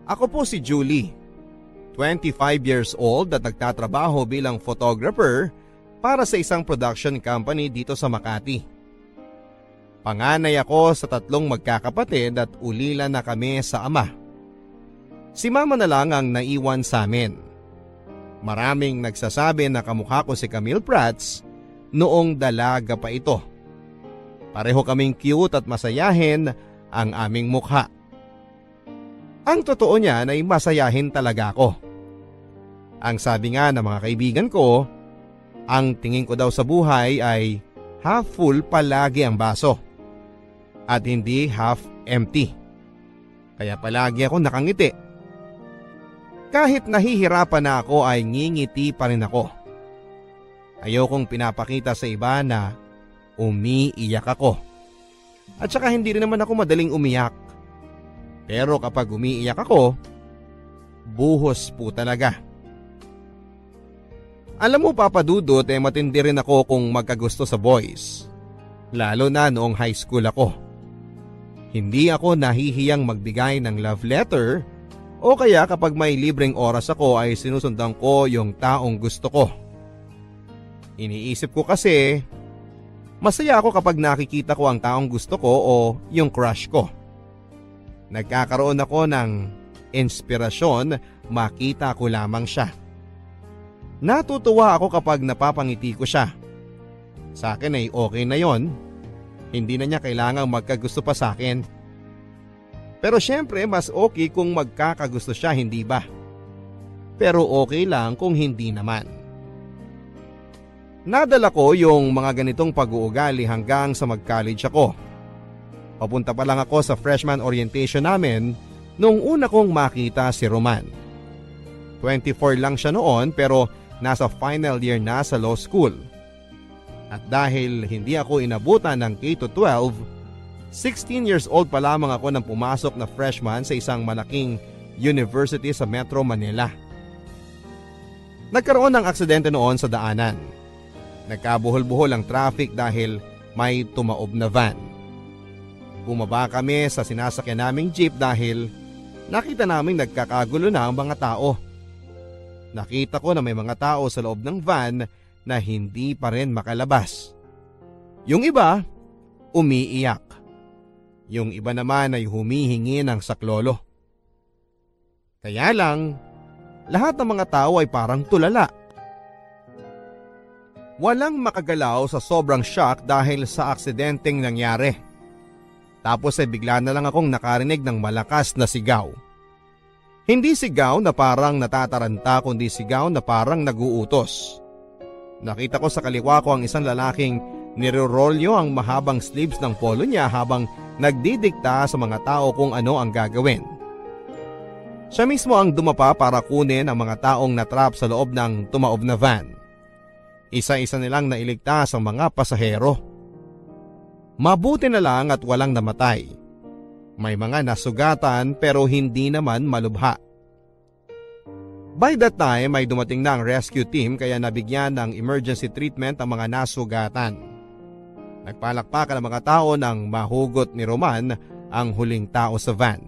Ako po si Julie, 25 years old at nagtatrabaho bilang photographer para sa isang production company dito sa Makati. Panganay ako sa 3 magkakapatid at ulila na kami sa ama. Si mama na lang ang naiwan sa amin. Maraming nagsasabi na kamukha ko si Camille Prats noong dalaga pa ito. Pareho kaming cute at masayahin ang aming mukha. Ang totoo niyan ay masayahin talaga ako. Ang sabi nga ng mga kaibigan ko, ang tingin ko daw sa buhay ay half full palagi ang baso at hindi half empty. Kaya palagi ako nakangiti. Kahit nahihirapan na ako ay ngingiti pa rin ako. Ayokong pinapakita sa iba na umiiyak ako. At saka hindi rin naman ako madaling umiyak. Pero kapag umiiyak ako, buhos po talaga. Alam mo Papa Dudut, matindi rin ako kung magkagusto sa boys. Lalo na noong high school ako. Hindi ako nahihiyang magbigay ng love letter o kaya kapag may libreng oras ako ay sinusundan ko yung taong gusto ko. Iniisip ko kasi, masaya ako kapag nakikita ko ang taong gusto ko o yung crush ko. Nagkakaroon ako ng inspirasyon, makita ko lamang siya. Natutuwa ako kapag napapangiti ko siya. Sa akin ay okay na yon. Hindi na niya kailangang magkagusto pa sa akin. Pero syempre mas okay kung magkakagusto siya, hindi ba? Pero okay lang kung hindi naman. Nadala ko yung mga ganitong pag-uugali hanggang sa mag-college ako. Papunta pa lang ako sa freshman orientation namin nung una kong makita si Roman. 24 lang siya noon pero nasa final year na sa law school. At dahil hindi ako inabutan ng K-12, 16 years old pa lamang ako nang pumasok na freshman sa isang malaking university sa Metro Manila. Nagkaroon ng aksidente noon sa daanan. Nagkabuhol-buhol ang traffic dahil may tumaob na van. Bumaba kami sa sinasakyan naming jeep dahil nakita naming nagkakagulo na ang mga tao. Nakita ko na may mga tao sa loob ng van na hindi pa rin makalabas. Yung iba, umiiyak. Yung iba naman ay humihingi ng saklolo. Kaya lang, lahat ng mga tao ay parang tulala. Walang makagalaw sa sobrang shock dahil sa aksidenteng nangyari. Tapos ay bigla na lang akong nakarinig ng malakas na sigaw. Hindi sigaw na parang natataranta kundi sigaw na parang naguutos. Nakita ko sa kaliwa ko ang isang lalaking nirorolyo ang mahabang sleeves ng polo niya habang nagdidikta sa mga tao kung ano ang gagawin. Siya mismo ang dumapa para kunin ang mga taong natrap sa loob ng tumaob na van. Isa-isa nilang nailigtas ang mga pasahero. Mabuti na lang at walang namatay. May mga nasugatan pero hindi naman malubha. By that time ay dumating na ang rescue team kaya nabigyan ng emergency treatment ang mga nasugatan. Nagpalakpakan ang mga tao nang mahugot ni Roman ang huling tao sa van.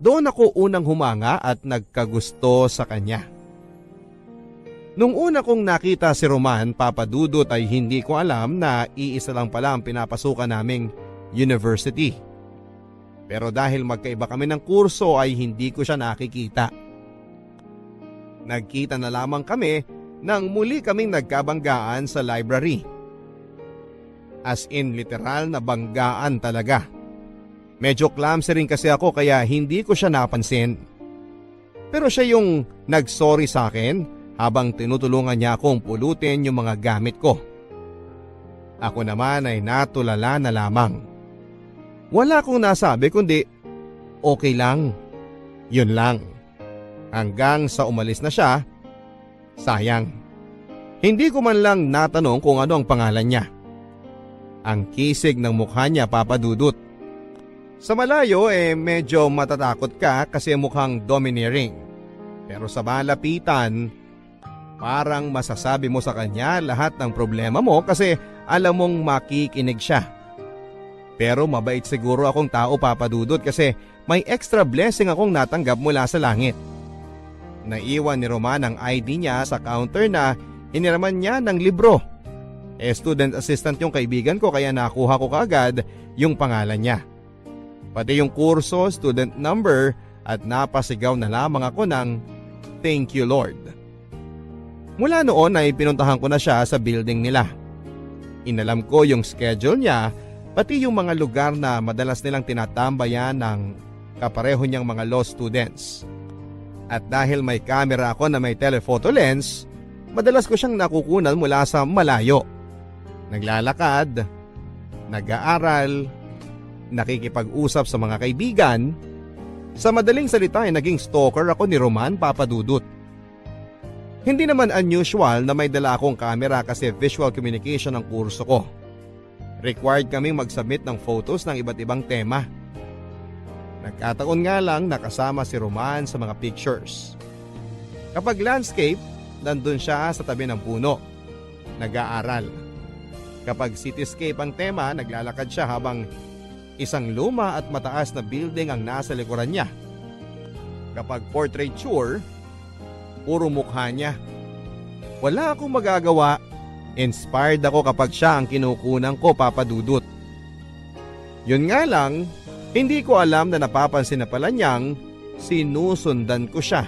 Doon ako unang humanga at nagkagusto sa kanya. Nung una kong nakita si Roman, Papa Dudut, ay hindi ko alam na iisa lang pala ang pinapasukan naming university. Pero dahil magkaiba kami ng kurso ay hindi ko siya nakikita. Nagkita na lamang kami nang muli kaming nagkabanggaan sa library. As in literal na banggaan talaga. Medyo clumsy rin kasi ako kaya hindi ko siya napansin. Pero siya yung nagsorry sa akin habang tinutulungan niya akong pulutin yung mga gamit ko. Ako naman ay natulala na lamang. Wala akong nasabi kundi okay lang. Yun lang. Hanggang sa umalis na siya, sayang. Hindi ko man lang natanong kung ano ang pangalan niya. Ang kisig ng mukha niya, Papa Dudut. Sa malayo medyo matatakot ka kasi mukhang domineering. Pero sa malapitan, parang masasabi mo sa kanya lahat ng problema mo kasi alam mong makikinig siya. Pero mabait siguro akong tao, Papa Dudut, kasi may extra blessing akong natanggap mula sa langit. Naiwan ni Roman ang ID niya sa counter na hiniraman niya ng libro. Student assistant yung kaibigan ko kaya nakuha ko kaagad yung pangalan niya. Pati yung kurso, student number at napasigaw na lamang ako ng "Thank you Lord." Mula noon ay pinuntahan ko na siya sa building nila. Inalam ko yung schedule niya pati yung mga lugar na madalas nilang tinatambayan ng kapareho niyang mga law students. At dahil may camera ako na may telephoto lens, madalas ko siyang nakukunan mula sa malayo. Naglalakad, nag-aaral, nakikipag-usap sa mga kaibigan. Sa madaling salita ay naging stalker ako ni Roman Papadudut. Hindi naman unusual na may dala akong camera kasi visual communication ang kurso ko. Required kaming mag-submit ng photos ng iba't ibang tema. Nagkataon nga lang nakasama si Roman sa mga pictures. Kapag landscape, nandun siya sa tabi ng puno. Nag-aaral. Kapag cityscape ang tema, naglalakad siya habang isang luma at mataas na building ang nasa likuran niya. Kapag portraiture, puro mukha niya. Wala akong magagawa. Inspired ako kapag siya ang kinukunan ko, Papadudut. Yun nga lang, hindi ko alam na napapansin na pala niyang sinusundan ko siya.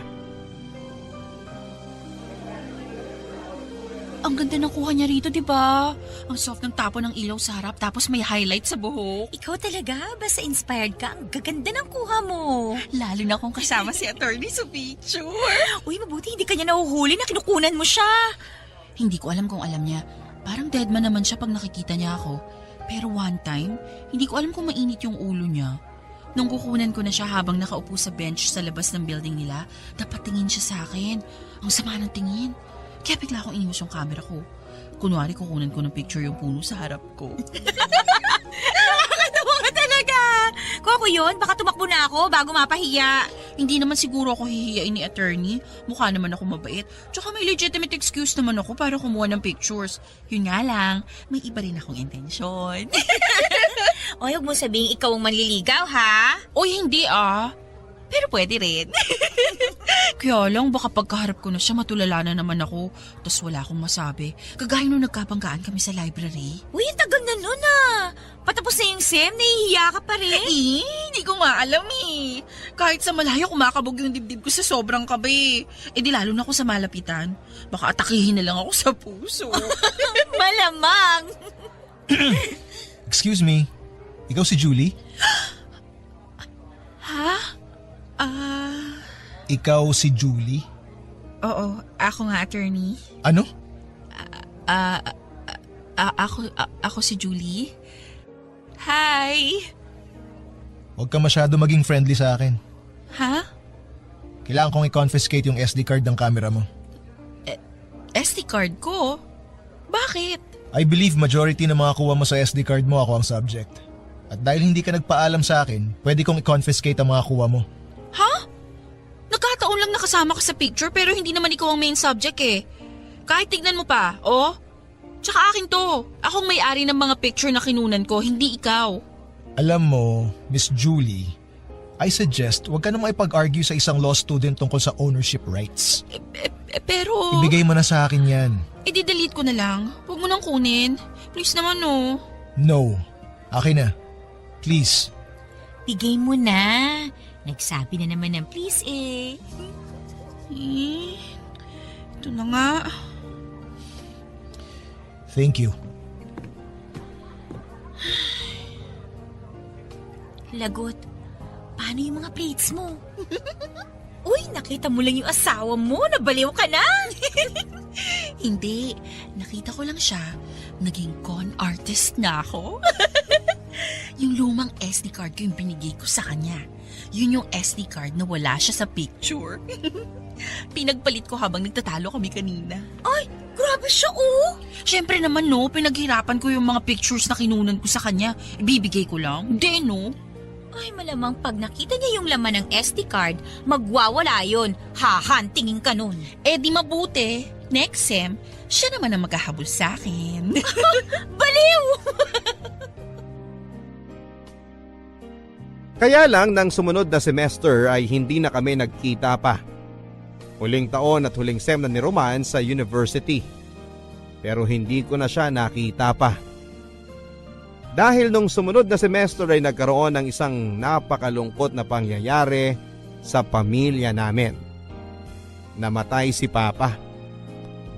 Ang ganda ng kuha niya rito, di ba? Ang soft ng tapo ng ilaw sa harap tapos may highlight sa buhok. Ikaw talaga, basta inspired ka, ang gaganda ng kuha mo. Lalo na kung kasama si attorney sa picture. Uy, mabuti hindi ka niya nahuhuli na kinukunan mo siya. Hindi ko alam kung alam niya. Parang deadman naman siya pag nakikita niya ako. Pero one time, hindi ko alam kung mainit yung ulo niya. Nung kukunan ko na siya habang nakaupo sa bench sa labas ng building nila, dapat tingin siya sa akin. Ang sama ng tingin. Kaya bigla akong inimos yung camera ko. Kunwari kukunan ko ng picture yung puno sa harap ko. Nakakatawa ka talaga. Kung ako yun, baka tumakbo na ako bago mapahiya. Hindi naman siguro ako hihiyain ni attorney. Mukha naman ako mabait. Tsaka may legitimate excuse naman ako para kumuha ng pictures. Yun nga lang, may iba rin akong intensyon. Oy, huwag mo sabihin ikaw ang manliligaw, ha? Oy, hindi ah. Pero pwede rin. Kaya lang, baka pagkaharap ko na siya, matulala na naman ako. Tapos wala akong masabi. Kagaya nung nagkabanggaan kami sa library. Uy, ang tagal na nun, ah. Patapos na yung SEM, nahihiya ka pa rin. Hindi ko nga alam eh. Kahit sa malayo, kumakabog yung dibdib ko sa sobrang kabe. Di lalo na ako sa malapitan. Baka atakihin na lang ako sa puso. Malamang. Excuse me, ikaw si Julie? Ha? Ikaw si Julie? Oo, ako nga attorney. Ano? Ako si Julie. Hi! Huwag ka masyado maging friendly sa akin. Ha? Kailangan kong i-confiscate yung SD card ng camera mo. SD card ko? Bakit? I believe majority ng mga kuha mo sa SD card mo ako ang subject. At dahil hindi ka nagpaalam sa akin, pwede kong i-confiscate ang mga kuha mo. Ha? Nagkataon lang nakasama ka sa picture pero hindi naman ikaw ang main subject eh. Kahit tignan mo pa, oh. Tsaka akin to. Akong may-ari ng mga picture na kinunan ko, hindi ikaw. Alam mo, Miss Julie, I suggest huwag ka na makipag-argue sa isang law student tungkol sa ownership rights. Pero... Ibigay mo na sa akin yan. I-delete ko na lang. Huwag mo nang kunin. Please naman oh. No. Akin na. Please. Bigay mo na. Nagsabi na naman ng please eh. Ito na nga. Thank you. Lagot, paano yung mga plates mo? Uy, nakita mo lang yung asawa mo, nabaliw ka na. Hindi. Nakita ko lang siya. Naging con artist na ako. Yung lumang SD card ko yung binigay ko sa kanya. Yun yung SD card na wala siya sa picture. Pinagpalit ko habang nagtatalo kami kanina. Ay, grabe siya oh. Siyempre naman no, pinaghirapan ko yung mga pictures na kinunan ko sa kanya. Ibibigay ko lang. Hindi no. Ay, malamang pag nakita niya yung laman ng SD card, magwawala yun. Hahantingin ka nun. Di mabuti. Next sem, siya naman ang maghahabol sa akin. Baliw! Kaya lang nang sumunod na semester ay hindi na kami nagkita pa. Huling taon at huling sem na ni Roman sa university. Pero hindi ko na siya nakita pa. Dahil nung sumunod na semester ay nagkaroon ng isang napakalungkot na pangyayari sa pamilya namin. Namatay si Papa.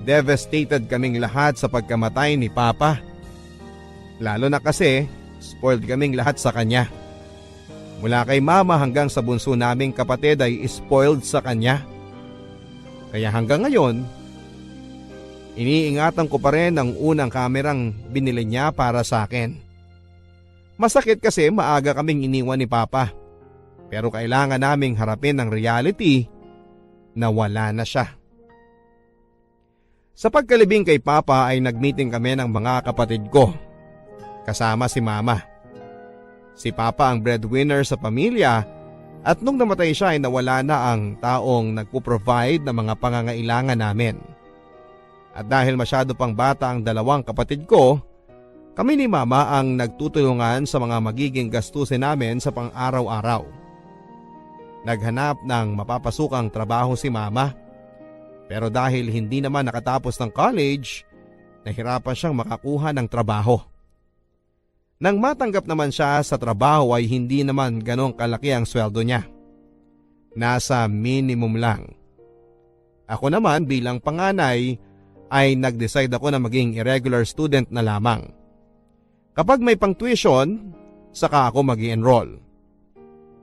Devastated kaming lahat sa pagkamatay ni Papa. Lalo na kasi spoiled kaming lahat sa kanya. Mula kay Mama hanggang sa bunso naming kapatid ay spoiled sa kanya. Kaya hanggang ngayon, iniingatan ko pa rin ang unang kamerang binili niya para sa akin. Masakit kasi maaga kaming iniwan ni Papa. Pero kailangan naming harapin ang reality na wala na siya. Sa pagkalibing kay Papa ay nagmeeting kami ng mga kapatid ko. Kasama si Mama. Si Papa ang breadwinner sa pamilya at nung namatay siya ay nawala na ang taong nagpo-provide ng mga pangangailangan namin. At dahil masyado pang bata ang dalawang kapatid ko, kami ni Mama ang nagtutulungan sa mga magiging gastusin namin sa pang-araw-araw. Naghanap ng mapapasukang trabaho si Mama. Pero dahil hindi naman nakatapos ng college, nahirapan siyang makakuha ng trabaho. Nang matanggap naman siya sa trabaho ay hindi naman ganong kalaki ang sweldo niya. Nasa minimum lang. Ako naman bilang panganay ay nag-decide ako na maging irregular student na lamang. Kapag may pang-tuition, saka ako mag-i-enroll.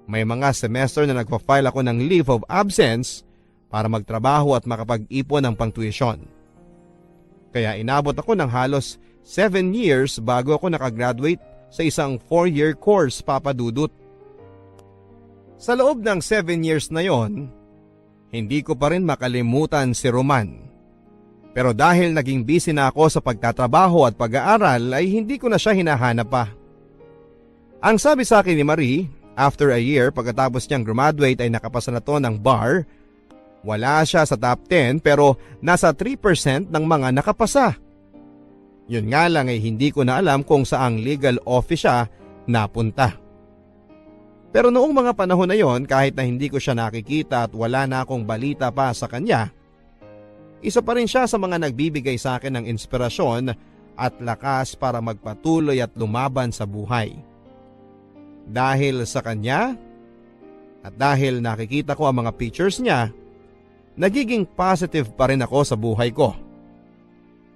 May mga semester na nagpa-file ako ng leave of absence para magtrabaho at makapag-ipon ng pang-tuition. Kaya inabot ako ng halos 7 years bago ako nakagraduate sa isang 4-year course, Papa Dudut. Sa loob ng 7 years na yon, hindi ko pa rin makalimutan si Roman. Pero dahil naging busy na ako sa pagtatrabaho at pag-aaral ay hindi ko na siya hinahanap pa. Ang sabi sa akin ni Marie, after a year pagkatapos niyang graduate ay nakapasa na to ng bar. Wala siya sa top 10 pero nasa 3% ng mga nakapasa. Yun nga lang ay hindi ko na alam kung saang legal office siya napunta. Pero noong mga panahon na yon, kahit na hindi ko siya nakikita at wala na akong balita pa sa kanya, isa pa rin siya sa mga nagbibigay sa akin ng inspirasyon at lakas para magpatuloy at lumaban sa buhay. Dahil sa kanya at dahil nakikita ko ang mga pictures niya, nagiging positive pa rin ako sa buhay ko.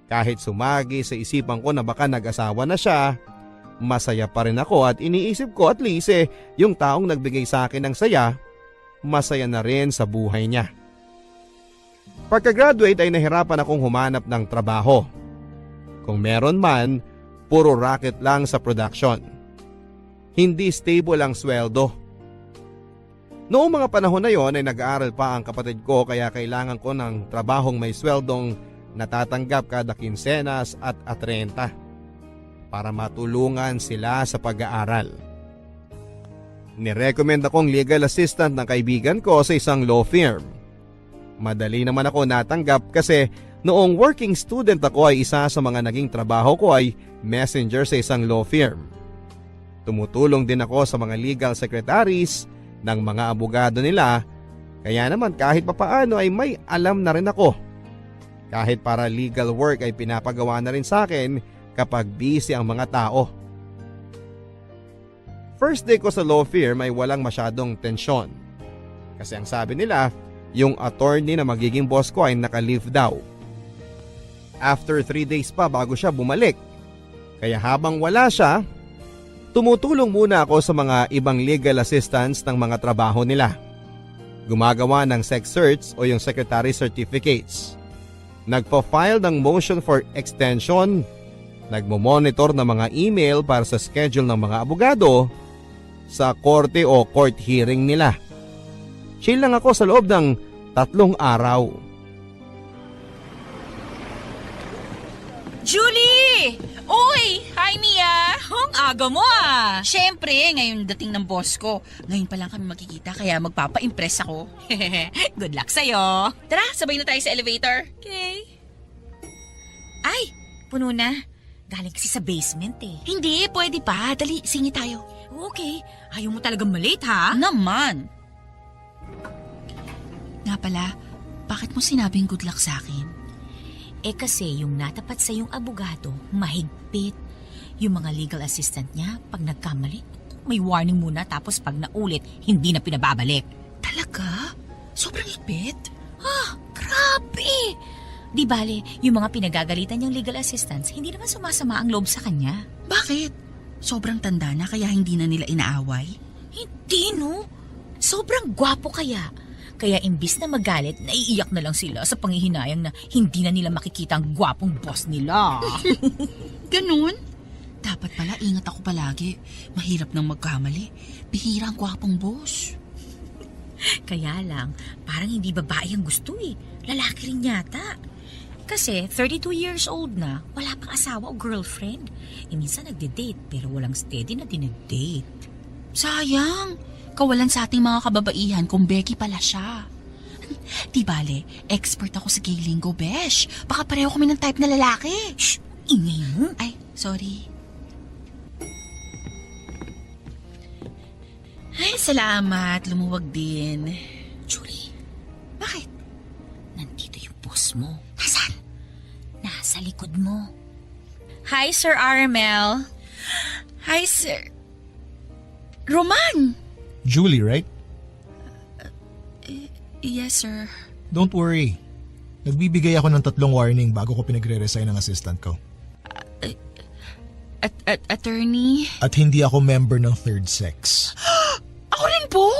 Kahit sumagi sa isipan ko na baka nag-asawa na siya, masaya pa rin ako at iniisip ko at least yung taong nagbigay sa akin ng saya, masaya na rin sa buhay niya. Pagka-graduate ay nahirapan akong humanap ng trabaho. Kung meron man, puro racket lang sa production. Hindi stable ang sweldo. Noong mga panahon na yon ay nag-aaral pa ang kapatid ko kaya kailangan ko ng trabahong may sweldong natatanggap kada kinsenas at 30 para matulungan sila sa pag-aaral. Nirecommend akong legal assistant ng kaibigan ko sa isang law firm. Madali naman ako natanggap kasi noong working student ako ay isa sa mga naging trabaho ko ay messenger sa isang law firm. Tumutulong din ako sa mga legal secretaries ng mga abogado nila kaya naman kahit papaano ay may alam na rin ako. Kahit para legal work ay pinapagawa na rin sa akin kapag busy ang mga tao. First day ko sa law firm ay walang masyadong tensyon. Kasi ang sabi nila, yung attorney na magiging boss ko ay naka-leave daw. After 3 days pa bago siya bumalik. Kaya habang wala siya, tumutulong muna ako sa mga ibang legal assistants ng mga trabaho nila. Gumagawa ng sex search o yung secretary certificates. Nagpa-file ng motion for extension, nagmo-monitor ng mga email para sa schedule ng mga abogado sa korte o court hearing nila. Chill lang ako sa loob ng 3 araw. Julie! Uy! Hi, Mia! Ang aga mo ah! Siyempre, ngayon dating ng boss ko. Ngayon pa lang kami magkikita kaya magpapa-impress ako. Good luck sa'yo! Tara, sabay na tayo sa elevator. Okay. Ay! Puno na. Galing kasi sa basement eh. Hindi, pwede pa. Dali, singi tayo. Okay, ayaw mo talagang malate ha? Naman! Nga pala, bakit mo sinabing good luck sa akin? Eh kasi yung natapat sa yung abogado, mahigpit. Yung mga legal assistant niya, pag nagkamali, may warning muna tapos pag naulit, hindi na pinababalik. Talaga? Sobrang higpit? Grabe! Di bale, yung mga pinagagalitan niyang legal assistants, hindi naman sumasama ang loob sa kanya. Bakit? Sobrang tanda na kaya hindi na nila inaaway? Hindi no? Sobrang gwapo kaya. Kaya imbis na magalit, naiiyak na lang sila sa panghihinayang na hindi na nila makikita ang gwapong boss nila. Ganun? Dapat pala ingat ako palagi. Mahirap nang magkamali. Bihira ang gwapong boss. Kaya lang, parang hindi babae ang gusto eh. Lalaki rin yata. Kasi 32 years old na, wala pang asawa o girlfriend. Minsan nagde-date pero walang steady na dinedate. Sayang. Kawalan sa ating mga kababaihan kung Becky pala siya. Di bale, expert ako sa gay lingo, besh. Baka pareho kami ng type na lalaki. Shh! Ingay mo. Ay, sorry. Ay, salamat. Lumuwag din. Julie, Bakit? nandito yung boss mo. Nasaan? Nasa likod mo. Hi, Sir Aramel. Hi, sir. Roman! Julie, right? Yes, sir. Don't worry. Nagbibigay ako ng 3 warning bago ko pinagre-resign ng assistant ko. Attorney? At hindi ako member ng third sex. Ako rin po!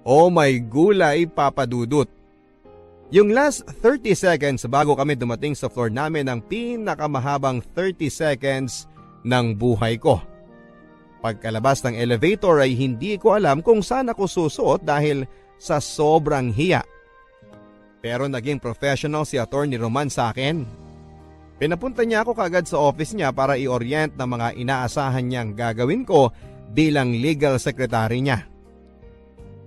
Oh my gulay, Papa Dudut. Yung last 30 seconds bago kami dumating sa floor namin ang pinakamahabang 30 seconds ng buhay ko. Pagkalabas ng elevator ay hindi ko alam kung saan ako susuot dahil sa sobrang hiya. Pero naging professional si Attorney Roman sa akin. Pinapunta niya ako kagad sa office niya para i-orient ng mga inaasahan niyang gagawin ko bilang legal secretary niya.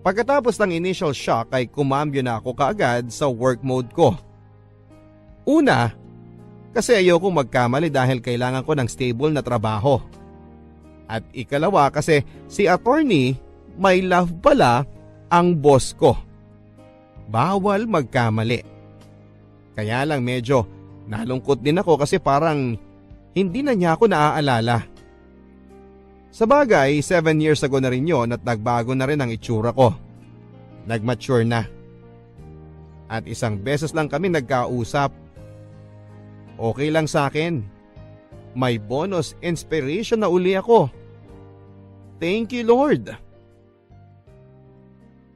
Pagkatapos ng initial shock ay kumambyo na ako kaagad sa work mode ko. Una, kasi ayoko magkamali dahil kailangan ko ng stable na trabaho. At ikalawa kasi si attorney may love pala ang boss ko. Bawal magkamali. Kaya lang medyo nalungkot din ako kasi parang hindi na niya ako naaalala. Sa bagay, 7 years ago na rin yon at nagbago na rin ang itsura ko. Nagmature na. At isang beses lang kami nagkausap. Okay lang sa akin. May bonus inspiration na uli ako. Thank you, Lord.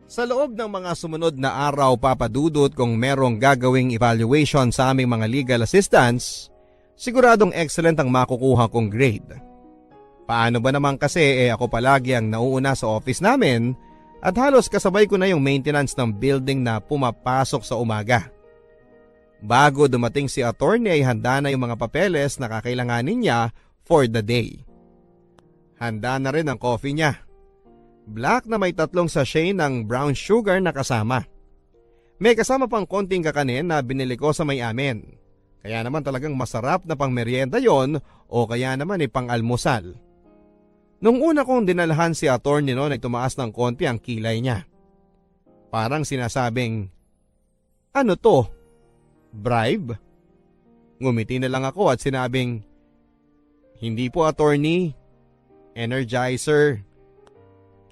Sa loob ng mga sumunod na araw, papadudot kung merong gagawing evaluation sa aming mga legal assistants, siguradong excellent ang makukuha kong grade. Paano ba naman kasi ako palagi ang nauuna sa office namin at halos kasabay ko na yung maintenance ng building na pumapasok sa umaga. Bago dumating si attorney ay handa na yung mga papeles na kakailanganin niya for the day. Handa na rin ang coffee niya. Black na may 3 sachet ng brown sugar na kasama. May kasama pang konting kakanin na binili ko sa may amin. Kaya naman talagang masarap na pang merienda yon o kaya naman pang almusal. Nung una kong dinalhan si attorney noon ay tumaas ng konti ang kilay niya. Parang sinasabing, ano to? Bribe? Ngumiti na lang ako at sinabing, hindi po attorney, energizer.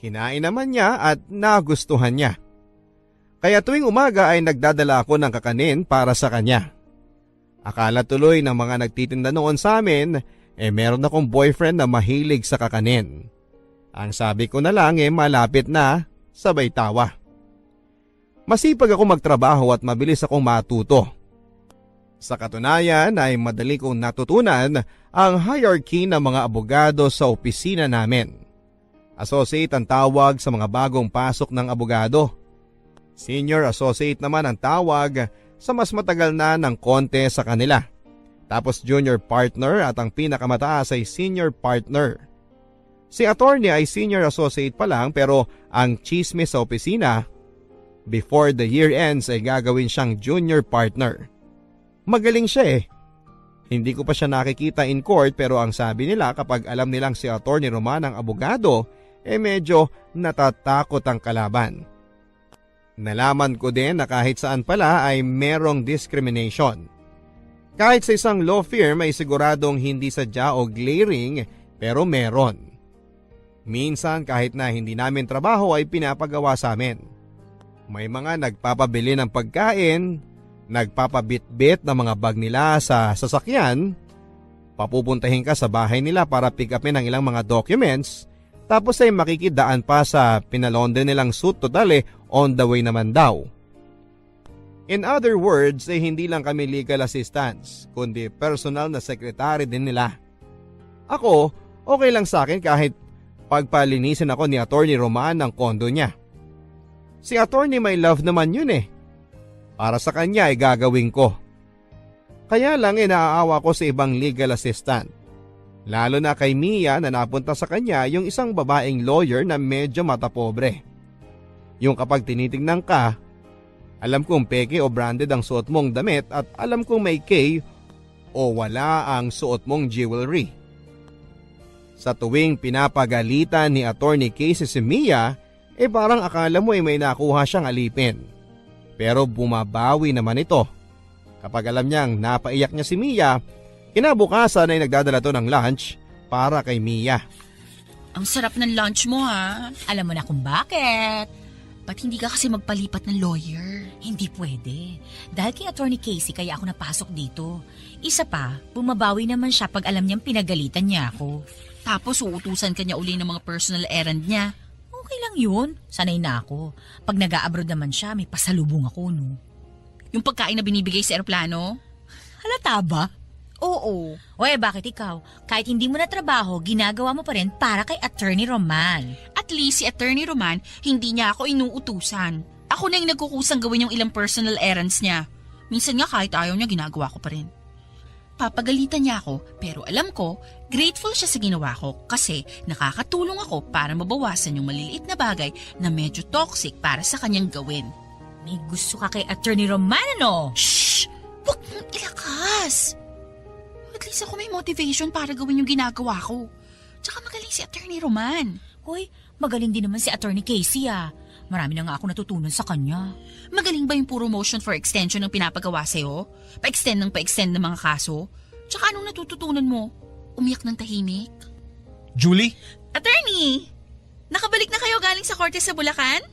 Kinain naman niya at nagustuhan niya. Kaya tuwing umaga ay nagdadala ako ng kakanin para sa kanya. Akala tuloy ng mga nagtitinda noon sa amin, meron akong boyfriend na mahilig sa kakanin. Ang sabi ko na lang malapit na, sabay tawa. Masipag ako magtrabaho at mabilis akong matuto. Sa katunayan ay madali kong natutunan ang hierarchy ng mga abogado sa opisina namin. Associate ang tawag sa mga bagong pasok ng abogado. Senior associate naman ang tawag sa mas matagal na ng konti sa kanila. Tapos junior partner at ang pinakamataas ay senior partner. Si attorney ay senior associate pa lang pero ang chismis sa opisina, before the year ends ay gagawin siyang junior partner. Magaling siya Hindi ko pa siya nakikita in court pero ang sabi nila kapag alam nilang si Atty. Roman ang abogado, medyo natatakot ang kalaban. Nalaman ko din na kahit saan pala ay merong discrimination. Kahit sa isang law firm ay siguradong hindi sadya o glaring pero meron. Minsan kahit na hindi namin trabaho ay pinapagawa sa amin. May mga nagpapabili ng pagkain, nagpapabitbit ng mga bag nila sa sasakyan, papupuntahin ka sa bahay nila para pick upin ang ilang mga documents, tapos ay makikidaan pa sa pinalonde nilang suit total on the way naman daw. In other words, hindi lang kami legal assistants, kundi personal na secretary din nila. Ako, okay lang sa akin kahit pagpalinisin ako ni Atty. Roman ng kondo niya. Si Atty. May love naman yun Para sa kanya ay gagawin ko. Kaya lang naaawa ko sa ibang legal assistant. Lalo na kay Mia na napunta sa kanya yung isang babaeng lawyer na medyo matapobre. Yung kapag tinitingnan ka, alam kong peke o branded ang suot mong damit at alam kong may K o wala ang suot mong jewelry. Sa tuwing pinapagalitan ni Atty. Casey si Mia, parang akala mo may nakuha siyang alipin. Pero bumabawi naman ito. Kapag alam niyang napaiyak niya si Mia, kinabukasan ay nagdadala to ng lunch para kay Mia. Ang sarap ng lunch mo ha. Alam mo na kung bakit. Ba't hindi ka kasi magpalipat ng lawyer? Hindi pwede. Dahil kay Atty. Casey kaya ako napasok dito. Isa pa, bumabawi naman siya pag alam niyang pinagalitan niya ako. Tapos uutusan ka niya uli ng mga personal errand niya. Okay lang yun. Sanay na ako. Pag nag-a-abroad naman siya, may pasalubong ako, no? Yung pagkain na binibigay sa eroplano? Halata ba? Oo. O bakit ikaw? Kahit hindi mo na trabaho, ginagawa mo pa rin para kay Atty. Roman. At least si Atty. Roman, hindi niya ako inuutusan. Ako na yung nagkukusang gawin yung ilang personal errands niya. Minsan nga kahit ayaw niya, ginagawa ko pa rin. Papagalitan niya ako pero alam ko, grateful siya sa ginawa ko kasi nakakatulong ako para mabawasan yung maliliit na bagay na medyo toxic para sa kanyang gawin. May gusto ka kay Atty. Roman, ano? Shh! Huwag mong ilakas! At least ako may motivation para gawin yung ginagawa ko. Tsaka magaling si Atty. Roman. Hoy, magaling din naman si Atty. Casey Marami na nga ako natutunan sa kanya. Magaling ba yung puro motion for extension ng pinapagawa sa'yo? Pa-extend ng mga kaso? Tsaka anong natututunan mo? Umiyak ng tahimik? Julie? Attorney! Nakabalik na kayo galing sa korte sa Bulacan?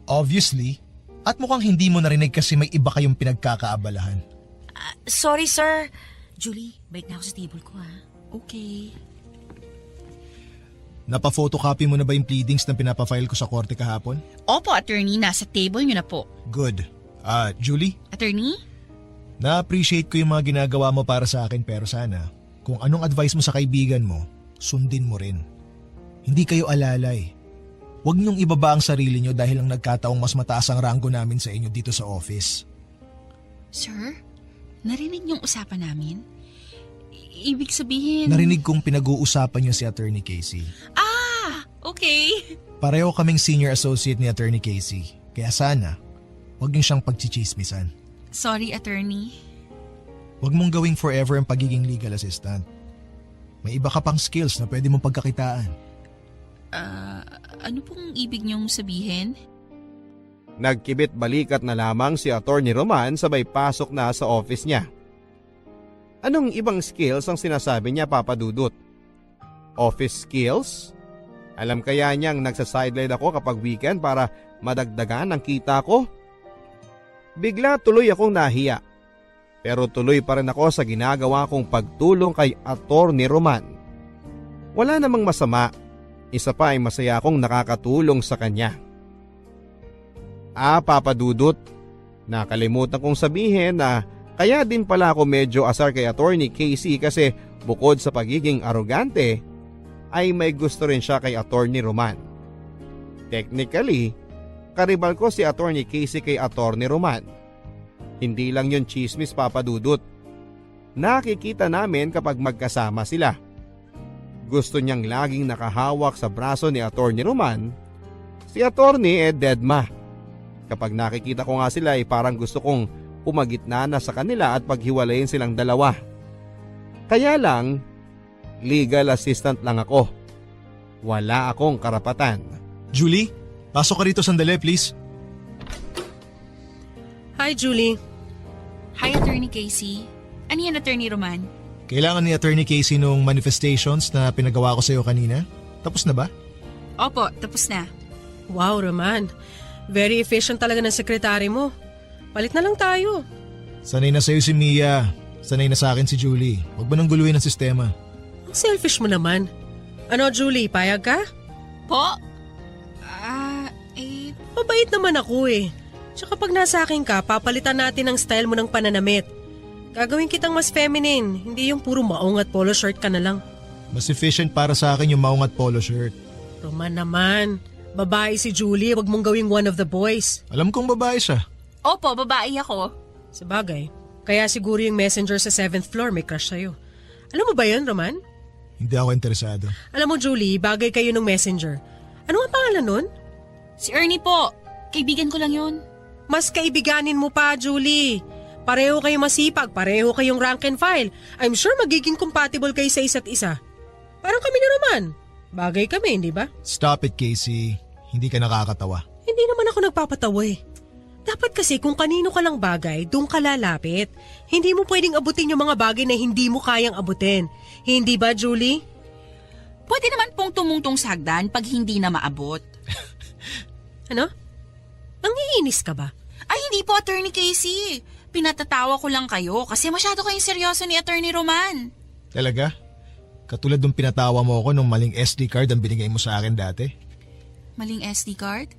Obviously. At mukhang hindi mo narinig kasi may iba kayong pinagkakaabalahan. Sorry, sir. Julie, balik na ako sa table ko, Okay. Napa-photocopy mo na ba yung pleadings na pinapafile ko sa korte kahapon? Opo, attorney. Nasa table nyo na po. Good. Julie? Attorney? Na-appreciate ko yung mga ginagawa mo para sa akin pero sana, kung anong advice mo sa kaibigan mo, sundin mo rin. Hindi kayo alalay. Huwag niyong ibaba ang sarili niyo dahil ang nagkataong mas mataas ang ranggo namin sa inyo dito sa office. Sir, narinig niyong usapan namin? Ibig sabihin... Narinig kong pinag-uusapan niyo si Atty. Casey. Okay. Pareho kaming senior associate ni Atty. Casey. Kaya sana, huwag niyo siyang pagchichismisan. Sorry, attorney. Huwag mong gawing forever ang pagiging legal assistant. May iba ka pang skills na pwede mong pagkakitaan. Ano pong ibig niyong sabihin? Nagkibit balikat na lamang si Atty. Roman sabay pasok na sa office niya. Anong ibang skills ang sinasabi niya, Papa Dudut? Office skills? Alam kaya niyang nagsa-sideline ako kapag weekend para madagdagan ang kita ko? Bigla tuloy akong nahiya. Pero tuloy pa rin ako sa ginagawa kong pagtulong kay Atty. Roman. Wala namang masama. Isa pa ay masaya akong nakakatulong sa kanya. Papa Dudut, nakalimutan kong sabihin na kaya din pala ako medyo asar kay Atty. Casey kasi bukod sa pagiging arogante, ay may gusto rin siya kay Atty. Roman. Technically, karibal ko si Atty. Casey kay Atty. Roman. Hindi lang yun chismis, Papa Dudut. Nakikita namin kapag magkasama sila. Gusto niyang laging nakahawak sa braso ni Atty. Roman. Si Atty. Deadma. Kapag nakikita ko nga sila ay parang gusto kong pumagitna na sa kanila at paghiwalayin silang dalawa. Kaya lang, legal assistant lang ako. Wala akong karapatan. Julie, pasok ka rito sandali please. Hi, Julie. Hi, Attorney Casey. Ano yan, Attorney Roman? Kailangan ni Attorney Casey nung manifestations na pinagawa ko sa'yo kanina. Tapos na ba? Opo, tapos na. Wow, Roman. Very efficient talaga ng sekretary mo. Palit na lang tayo. Sanay na sa'yo si Mia. Sanay na sa akin si Julie. Huwag mo nang guluhin ang sistema. Ang selfish mo naman. Ano, Julie, payag ka? Po? Mabait naman ako eh. Tsaka pag nasa akin ka, papalitan natin ang style mo ng pananamit. Gagawin kitang mas feminine, hindi yung puro maong at polo shirt ka na lang. Mas efficient para sa akin yung maong at polo shirt. Roman naman, babae si Julie, wag mong gawing one of the boys. Alam kong babae siya. Opo, babae ako. Sabagay, kaya siguro yung messenger sa 7th floor may crush sa'yo. Alam mo ba yun, Roman? Hindi ako interesado. Alam mo, Julie, bagay kayo ng messenger. Ano ang pangalan nun? Si Ernie po. Kaibigan ko lang yun. Mas kaibiganin mo pa, Julie. Pareho kayong masipag, pareho kayong rank and file. I'm sure magiging compatible kayo sa isa't isa. Parang kami ni Roman. Bagay kami, hindi ba? Stop it, Casey. Hindi ka nakakatawa. Hindi naman ako nagpapatawa eh. Dapat kasi kung kanino ka lang bagay, doon ka lalapit. Hindi mo pwedeng abutin yung mga bagay na hindi mo kayang abutin. Hindi ba, Julie? Pwede naman pong tumungtong sa hagdan pag hindi na maabot. Ano? Nangiinis ka ba? Ay, hindi po, Attorney Casey. Pinatatawa ko lang kayo kasi masyado kayong seryoso ni Attorney Roman. Talaga? Katulad nung pinatawa mo ako nung maling SD card ang binigay mo sa akin dati. Maling SD card?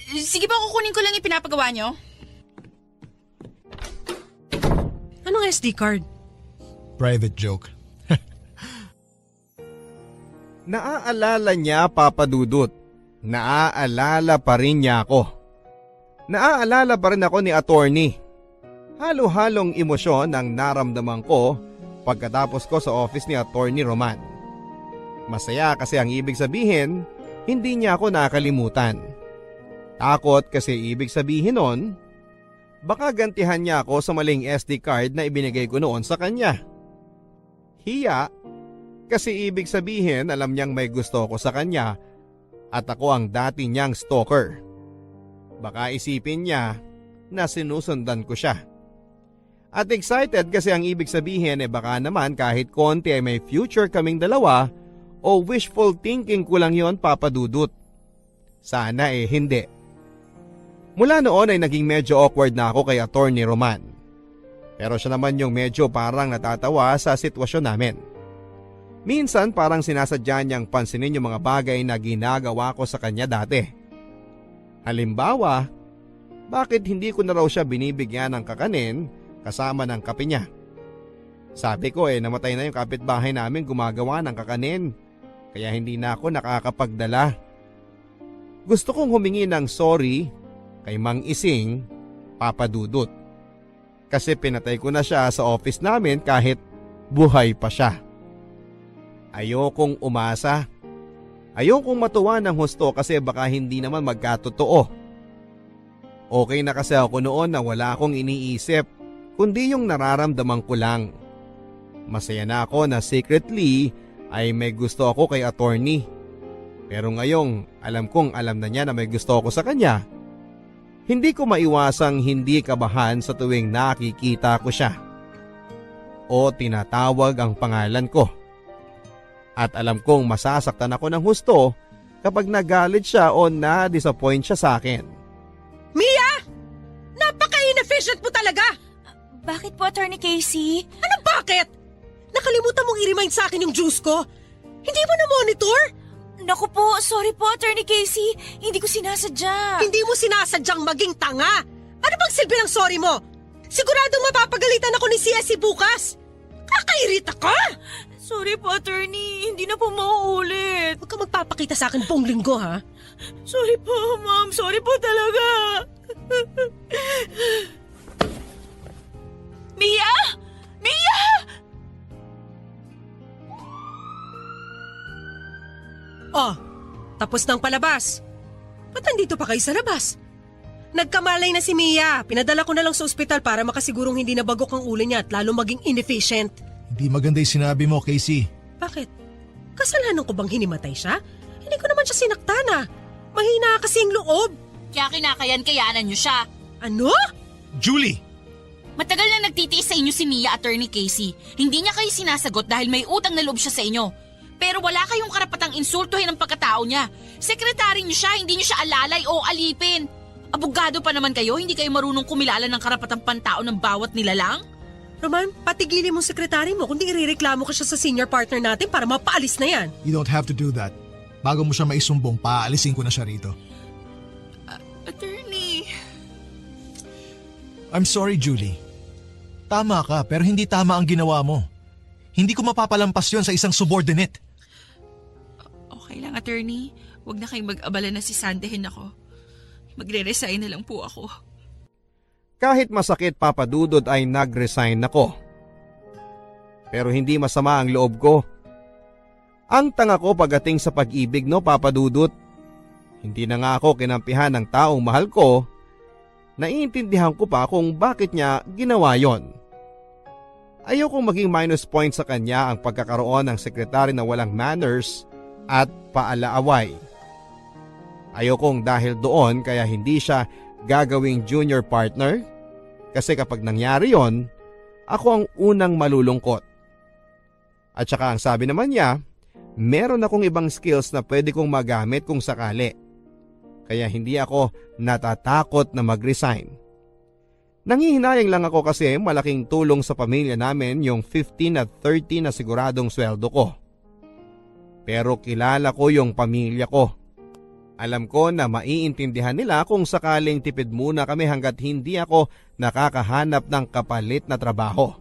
Sige ba, kukunin ko lang yung pinapagawa nyo? Anong SD card? Private joke. Naaalala niya, Papa Dudut. Naaalala pa rin niya ako. Naaalala pa rin ako ni Attorney. Halo-halong emosyon ang naramdaman ko pagkatapos ko sa office ni Attorney Roman. Masaya kasi ang ibig sabihin, hindi niya ako nakalimutan. Takot kasi ibig sabihin nun, baka gantihan niya ako sa maling SD card na ibinigay ko noon sa kanya. Hiya, kasi ibig sabihin alam niyang may gusto ko sa kanya at ako ang dati niyang stalker. Baka isipin niya na sinusundan ko siya. At excited kasi ang ibig sabihin baka naman kahit konti ay may future kaming dalawa o wishful thinking ko lang yon, Papa Dudut. Sana hindi. Mula noon ay naging medyo awkward na ako kay Attorney Roman. Pero siya naman yung medyo parang natatawa sa sitwasyon namin. Minsan parang sinasadya niyang pansinin yung mga bagay na ginagawa ko sa kanya dati. Halimbawa, bakit hindi ko na raw siya binibigyan ng kakanin kasama ng kape niya? Sabi ko namatay na yung kapitbahay namin gumagawa ng kakanin, kaya hindi na ako nakakapagdala. Gusto kong humingi ng sorry kay Mang Ising, Papa Dudut. Kasi pinatay ko na siya sa office namin kahit buhay pa siya. Ayokong umasa. Ayokong matuwa ng husto kasi baka hindi naman magkatotoo. Okay na kasi ako noon na wala akong iniisip, kundi yung nararamdaman ko lang. Masaya na ako na secretly ay may gusto ako kay Attorney. Pero ngayong alam kong alam na niya na may gusto ako sa kanya, hindi ko maiwasang hindi kabahan sa tuwing nakikita ko siya o tinatawag ang pangalan ko. At alam kong masasaktan ako ng husto kapag nagalit siya o na-disappoint siya sa akin. Mia! Napaka-inefficient mo talaga! Bakit po, Attorney Casey? Ano bakit? Nakalimutan mong i-remind sa akin yung juice ko? Hindi mo na-monitor? Naku po, sorry po, Attorney Casey. Hindi ko sinasadya. Hindi mo sinasadyang maging tanga. Ano bang silbi ng sorry mo? Siguradong mapapagalitan ako ni CSC bukas. Kakairita ka! Sorry po, Attorney. Hindi na po mauulit. Huwag ka magpapakita sa akin buong linggo, ha? Sorry po, Ma'am. Sorry po talaga. Mia! Mia! Oh, tapos ng palabas. Ba't nandito pa kayo sa labas? Nagkamalay na si Mia. Pinadala ko na lang sa ospital para makasigurong hindi nabagok ang ulo niya at lalo maging inefficient. Hindi maganda yung sinabi mo, Casey. Bakit? Kasalanan ko bang hinimatay siya? Hindi ko naman siya sinaktan. Mahina kasi ang loob. Kaya kinakayan-kayanan niyo siya. Ano? Julie! Matagal na nagtitiis sa inyo si Mia, Attorney Casey. Hindi niya kayo sinasagot dahil may utang na loob siya sa inyo. Pero wala kayong karapatang insultuhin ang pagkatao niya. Sekretary niyo siya, hindi niyo siya alalay o alipin. Abogado pa naman kayo, hindi kayo marunong kumilala ng karapatang pantao ng bawat nilalang? Roman, patigilin mo sekretary mo kundi irereklamo ko siya sa senior partner natin para mapaalis na yan. You don't have to do that. Bago mo siya maisumbong, paalisin ko na siya rito. Attorney... I'm sorry, Julie. Tama ka, pero hindi tama ang ginawa mo. Hindi ko mapapalampas yon sa isang subordinate. Okay lang, Attorney. Huwag na kayong mag-abala na sisandehin ako. Magre-resign na lang po ako. Kahit masakit, Papa Dudut, ay nag-resign ako. Pero hindi masama ang loob ko. Ang tanga ko pagdating sa pag-ibig, no, Papa Dudut. Hindi na nga ako kinampihan ng taong mahal ko. Naiintindihan ko pa kung bakit niya ginawa yon. Ayokong maging minus point sa kanya ang pagkakaroon ng sekretary na walang manners at paalaaway. Ayokong dahil doon kaya hindi siya gagawing junior partner kasi kapag nangyari yon, ako ang unang malulungkot. At saka ang sabi naman niya, meron akong ibang skills na pwede kong magamit kung sakali. Kaya hindi ako natatakot na mag-resign. Nanghihinayang lang ako kasi malaking tulong sa pamilya namin yung 15 at 30 na siguradong sweldo ko. Pero kilala ko yung pamilya ko. Alam ko na maiintindihan nila kung sakaling tipid muna kami hanggat hindi ako nakakahanap ng kapalit na trabaho.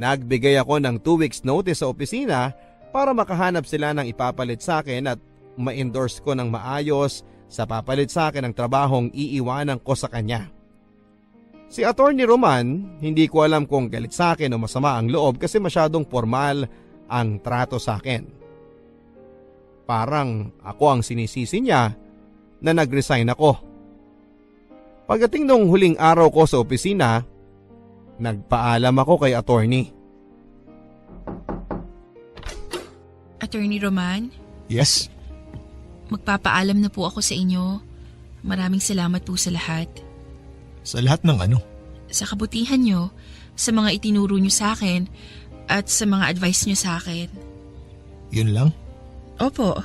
Nagbigay ako ng 2 weeks notice sa opisina para makahanap sila ng ipapalit sa akin at ma-endorse ko ng maayos sa papalit sa akin ng trabahong iiwanan ko sa kanya. Si Attorney Roman, hindi ko alam kung galit sa akin o masama ang loob kasi masyadong formal ang trato sa akin. Parang ako ang sinisisi niya na nag-resign ako. Pagdating nung huling araw ko sa opisina, nagpaalam ako kay Attorney. Attorney Roman, Yes? magpapaalam na po ako sa inyo. Maraming salamat po sa lahat. Sa lahat ng ano? Sa kabutihan nyo, sa mga itinuro nyo sa akin, at sa mga advice nyo sa akin. Yun lang? Opo.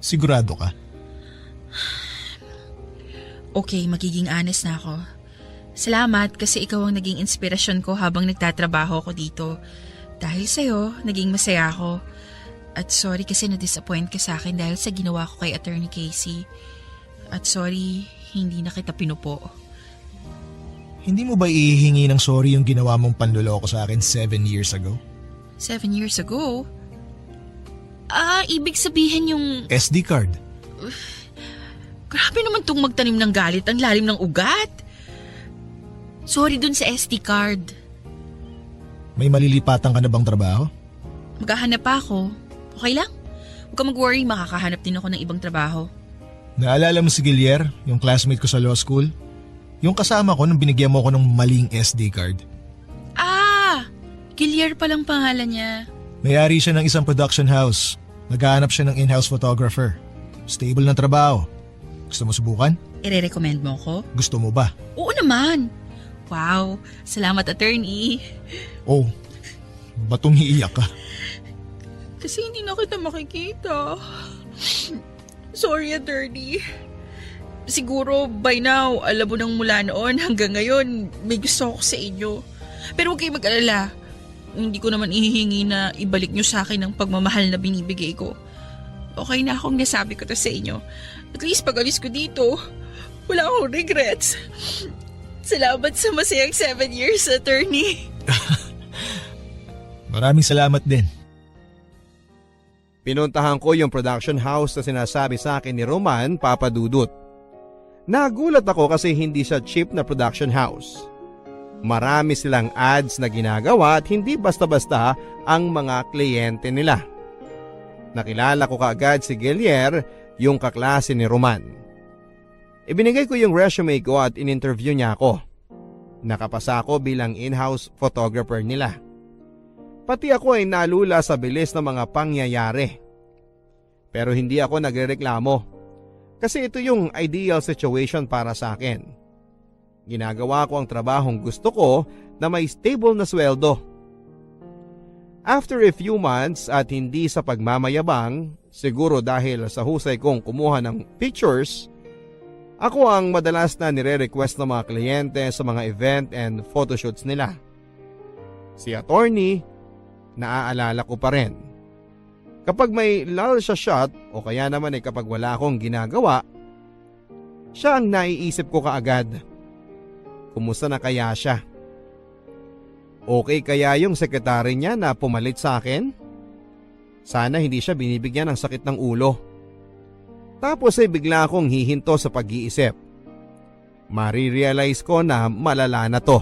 Sigurado ka? Okay, magiging honest na ako. Salamat kasi ikaw ang naging inspirasyon ko habang nagtatrabaho ako dito. Dahil sa'yo, naging masaya ako. At sorry kasi na-disappoint ka sa akin dahil sa ginawa ko kay Attorney Casey. At sorry, hindi na kita pinupo. Hindi mo ba ihihingi ng sorry yung ginawa mong panloloko sa akin 7 years ago? 7 years ago? Ibig sabihin yung... SD card. Grabe naman tong magtanim ng galit, ang lalim ng ugat. Sorry dun sa SD card. May malilipatan ka na bang trabaho? Maghahanap pa ako. Okay lang? Huwag ka mag-worry, makakahanap din ako ng ibang trabaho. Naalala mo si Gilier, yung classmate ko sa law school? Yung kasama ko nung binigyan mo ako ng maling SD card. Gilier palang pangalan niya. May-ari siya ng isang production house. Naghahanap siya ng in-house photographer. Stable na trabaho. Gusto mo subukan? Ire-recommend mo ko? Gusto mo ba? Oo naman. Wow, salamat attorney. Oh, ba't umiiyak ka? Kasi hindi na kita makikita. Sorry attorney. Siguro by now, alam mo nang mula noon hanggang ngayon, may gusto ako sa inyo. Pero huwag kayong mag-alala. Hindi ko naman ihihingi na ibalik nyo sa akin ang pagmamahal na binibigay ko. Okay na akong nasabi ko to sa inyo. At least pag alis ko dito, wala akong regrets. Salamat sa masayang 7 years, attorney. Maraming salamat din. Pinuntahan ko yung production house na sinasabi sa akin ni Roman, Papa Dudut. Nagulat ako kasi hindi siya cheap na production house. Marami silang ads na ginagawa at hindi basta-basta ang mga kliyente nila. Nakilala ko kaagad si Gilier, yung kaklase ni Roman. Ibinigay ko yung resume ko at in-interview niya ako. Nakapasa ako bilang in-house photographer nila. Pati ako ay nalula sa bilis ng mga pangyayari. Pero hindi ako nagrereklamo kasi ito yung ideal situation para sa akin. Ginagawa ko ang trabahong gusto ko na may stable na sweldo. After a few months at hindi sa pagmamayabang, siguro dahil sa husay kong kumuha ng pictures, ako ang madalas na nire-request ng mga kliyente sa mga event and photoshoots nila. Si attorney, naaalala ko pa rin. Kapag may lull sa shot o kaya naman ay kapag wala akong ginagawa, siya ang naiisip ko kaagad. Kumusta na kaya siya? Okay kaya yung sekretary niya na pumalit sa akin? Sana hindi siya binibigyan ng sakit ng ulo. Tapos ay bigla akong hihinto sa pag-iisip. Marirealize ko na malala na to.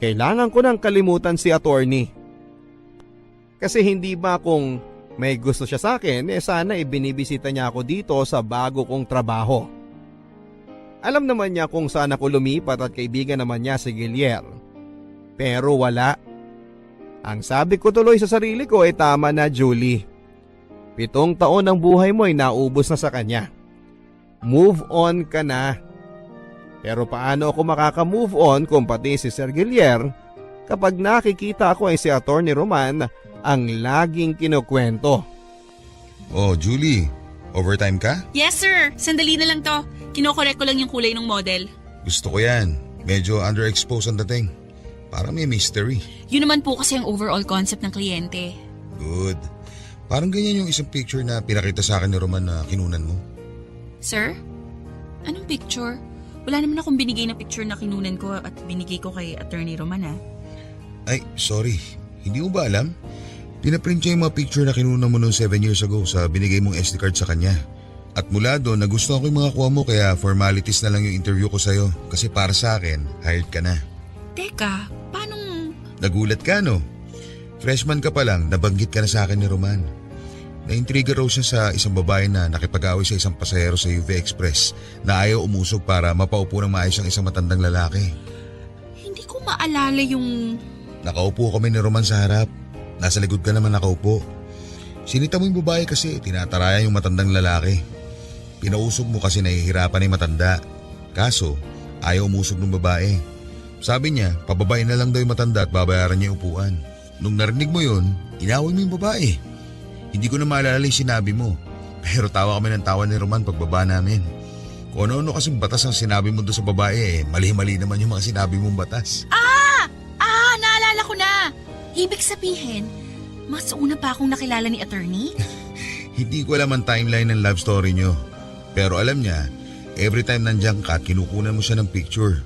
Kailangan ko nang kalimutan si attorney. Kasi hindi ba kung may gusto siya sa akin, sana ibinibisita niya ako dito sa bago kong trabaho. Alam naman niya kung saan ako lumipat at kaibigan naman niya si Guillier. Pero wala. Ang sabi ko tuloy sa sarili ko ay tama na, Julie. 7 taon ng buhay mo ay naubos na sa kanya. Move on ka na. Pero paano ako makaka-move on kung pati si Sir Guillier kapag nakikita ko ay si Attorney Roman ang laging kinukwento? Oh, Julie, overtime ka? Yes sir, sandali na lang to. Kinokorek ko lang yung kulay ng model. Gusto ko yan. Medyo underexposed ang dating. Parang may mystery. Yun naman po kasi ang overall concept ng kliyente. Good. Parang ganyan yung isang picture na pinakita sa akin ni Roman na kinunan mo. Sir? Anong picture? Wala naman akong binigay na picture na kinunan ko at binigay ko kay Attorney Roman Ay, sorry. Hindi mo ba alam? Pinaprint niya yung mga picture na kinunan mo noong 7 years ago sa binigay mong SD card sa kanya. At mula doon, nagustuhan ko yung mga kuha mo kaya formalities na lang yung interview ko sa'yo. Kasi para sa akin, hired ka na. Teka, paano? Nagulat ka, no? Freshman ka pa lang, nabanggit ka na sa akin ni Roman. Naintriga raw siya sa isang babae na nakipag-away sa isang pasahero sa UV Express na ayaw umusog para mapaupo ng maayos ang isang matandang lalaki. Hindi ko maalala yung... Nakaupo kami ni Roman sa harap. Nasa likod ka naman nakaupo. Sinita mo yung babae kasi tinataraya yung matandang lalaki. Pinausog mo kasi nahihirapan yung matanda. Kaso, ayaw umusog ng babae. Sabi niya, pababain na lang daw yung matanda at babayaran niya yung upuan. Nung narinig mo yun, inaway mo yung babae. Hindi ko na maalala yung sinabi mo. Pero tawa kami ng tawa ni Roman pagbaba namin. Kung ano-ano kasing batas ang sinabi mo doon sa babae, mali-mali naman yung mga sinabi mong batas. Naalala ko na! Ibig sabihin, mas una pa akong nakilala ni attorney? Hindi ko alam ang timeline ng love story nyo. Pero alam niya, every time nandiyan ka, kinukunan mo siya ng picture.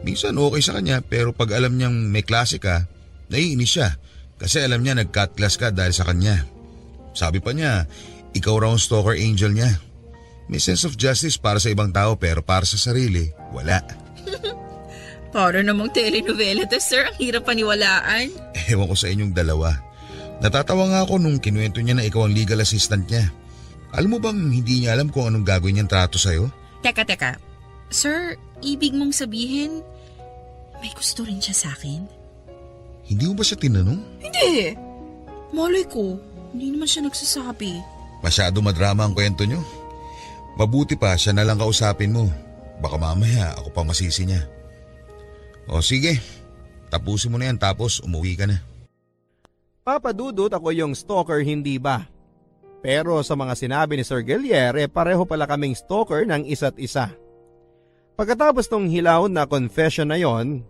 Minsan okay sa kanya pero pag alam niyang may klase ka, naiinis siya. Kasi alam niya nag-cut class ka dahil sa kanya. Sabi pa niya, ikaw raw ang stalker angel niya. May sense of justice para sa ibang tao pero para sa sarili, wala. Para namang telenovela to, sir. Ang hirap paniwalaan. Ewan ko sa inyong dalawa. Natatawa nga ako nung kinuwento niya na ikaw ang legal assistant niya. Alam mo bang hindi niya alam kung anong gagawin niyang trato sa'yo? Teka. Sir, ibig mong sabihin, may gusto rin siya sa akin? Hindi mo ba siya tinanong? Hindi. Malay ko, hindi naman siya nagsasabi. Masyado madrama ang kwento niyo. Mabuti pa siya na lang kausapin mo. Baka mamaya ako pang masisi niya. O sige, tapusin mo na yan tapos umuwi ka na. Papadudot ako yung stalker, hindi ba? Pero sa mga sinabi ni Sir Guillier, pareho pala kaming stalker ng isa't isa. Pagkatapos ng hilaw na confession na yon,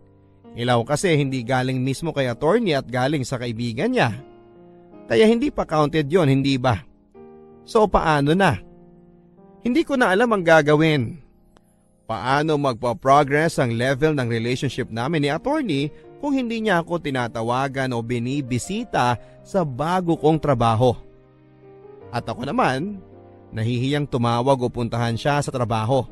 hilaw kasi hindi galing mismo kay attorney at galing sa kaibigan niya. Kaya hindi pa counted yon, hindi ba? So paano na? Hindi ko na alam ang gagawin. Paano magpa-progress ang level ng relationship namin ni attorney kung hindi niya ako tinatawagan o binibisita sa bago kong trabaho? At ako naman, nahihiyang tumawag o puntahan siya sa trabaho.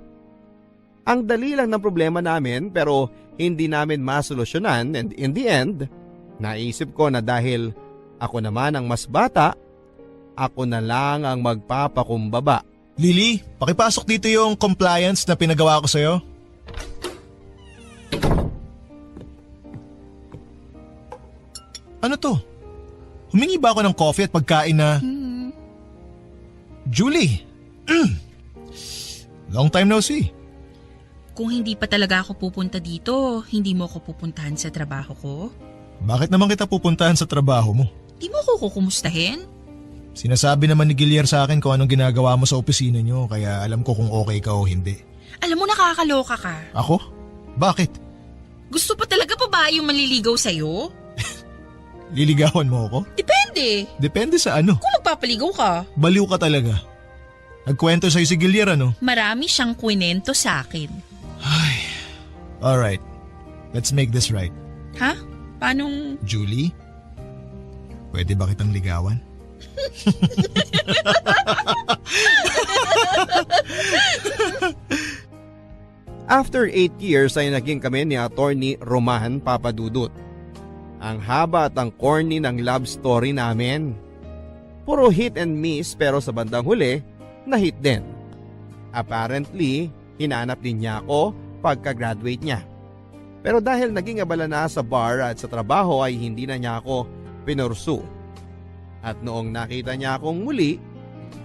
Ang dali lang ng problema namin pero hindi namin masolusyonan and in the end, naisip ko na dahil ako naman ang mas bata, ako na lang ang magpapakumbaba Lily, pakipasok dito yung compliance na pinagawa ko sa'yo. Ano to? Humingi ba ako ng coffee at pagkain na… Julie! Long time no see. Kung hindi pa talaga ako pupunta dito, hindi mo ako pupuntahan sa trabaho ko? Bakit naman kita pupuntahan sa trabaho mo? Di mo ako kukumustahin? Sinasabi naman ni Gilier sa akin kung anong ginagawa mo sa opisina niyo, kaya alam ko kung okay ka o hindi. Alam mo, nakakaloka ka. Ako? Bakit? Gusto pa talaga babae yung manliligaw sa'yo? Liligawan mo ako? Depende. Depende sa ano. Kung magpapaligaw ka. Baliw ka talaga. Nagkwento sa'yo si Gilier ano? Marami siyang kwento sa akin. Alright, let's make this right. Ha? Paanong… Julie, pwede ba kitang ligawan? After 8 years ay naging kami ni Attorney Roman Papadudut. Ang haba at ang corny ng love story namin. Puro hit and miss pero sa bandang huli, na-hit din. Apparently, hinanap din niya ako pagka-graduate niya. Pero dahil naging abala na sa bar at sa trabaho ay hindi na niya ako pinursu. At noong nakita niya akong muli,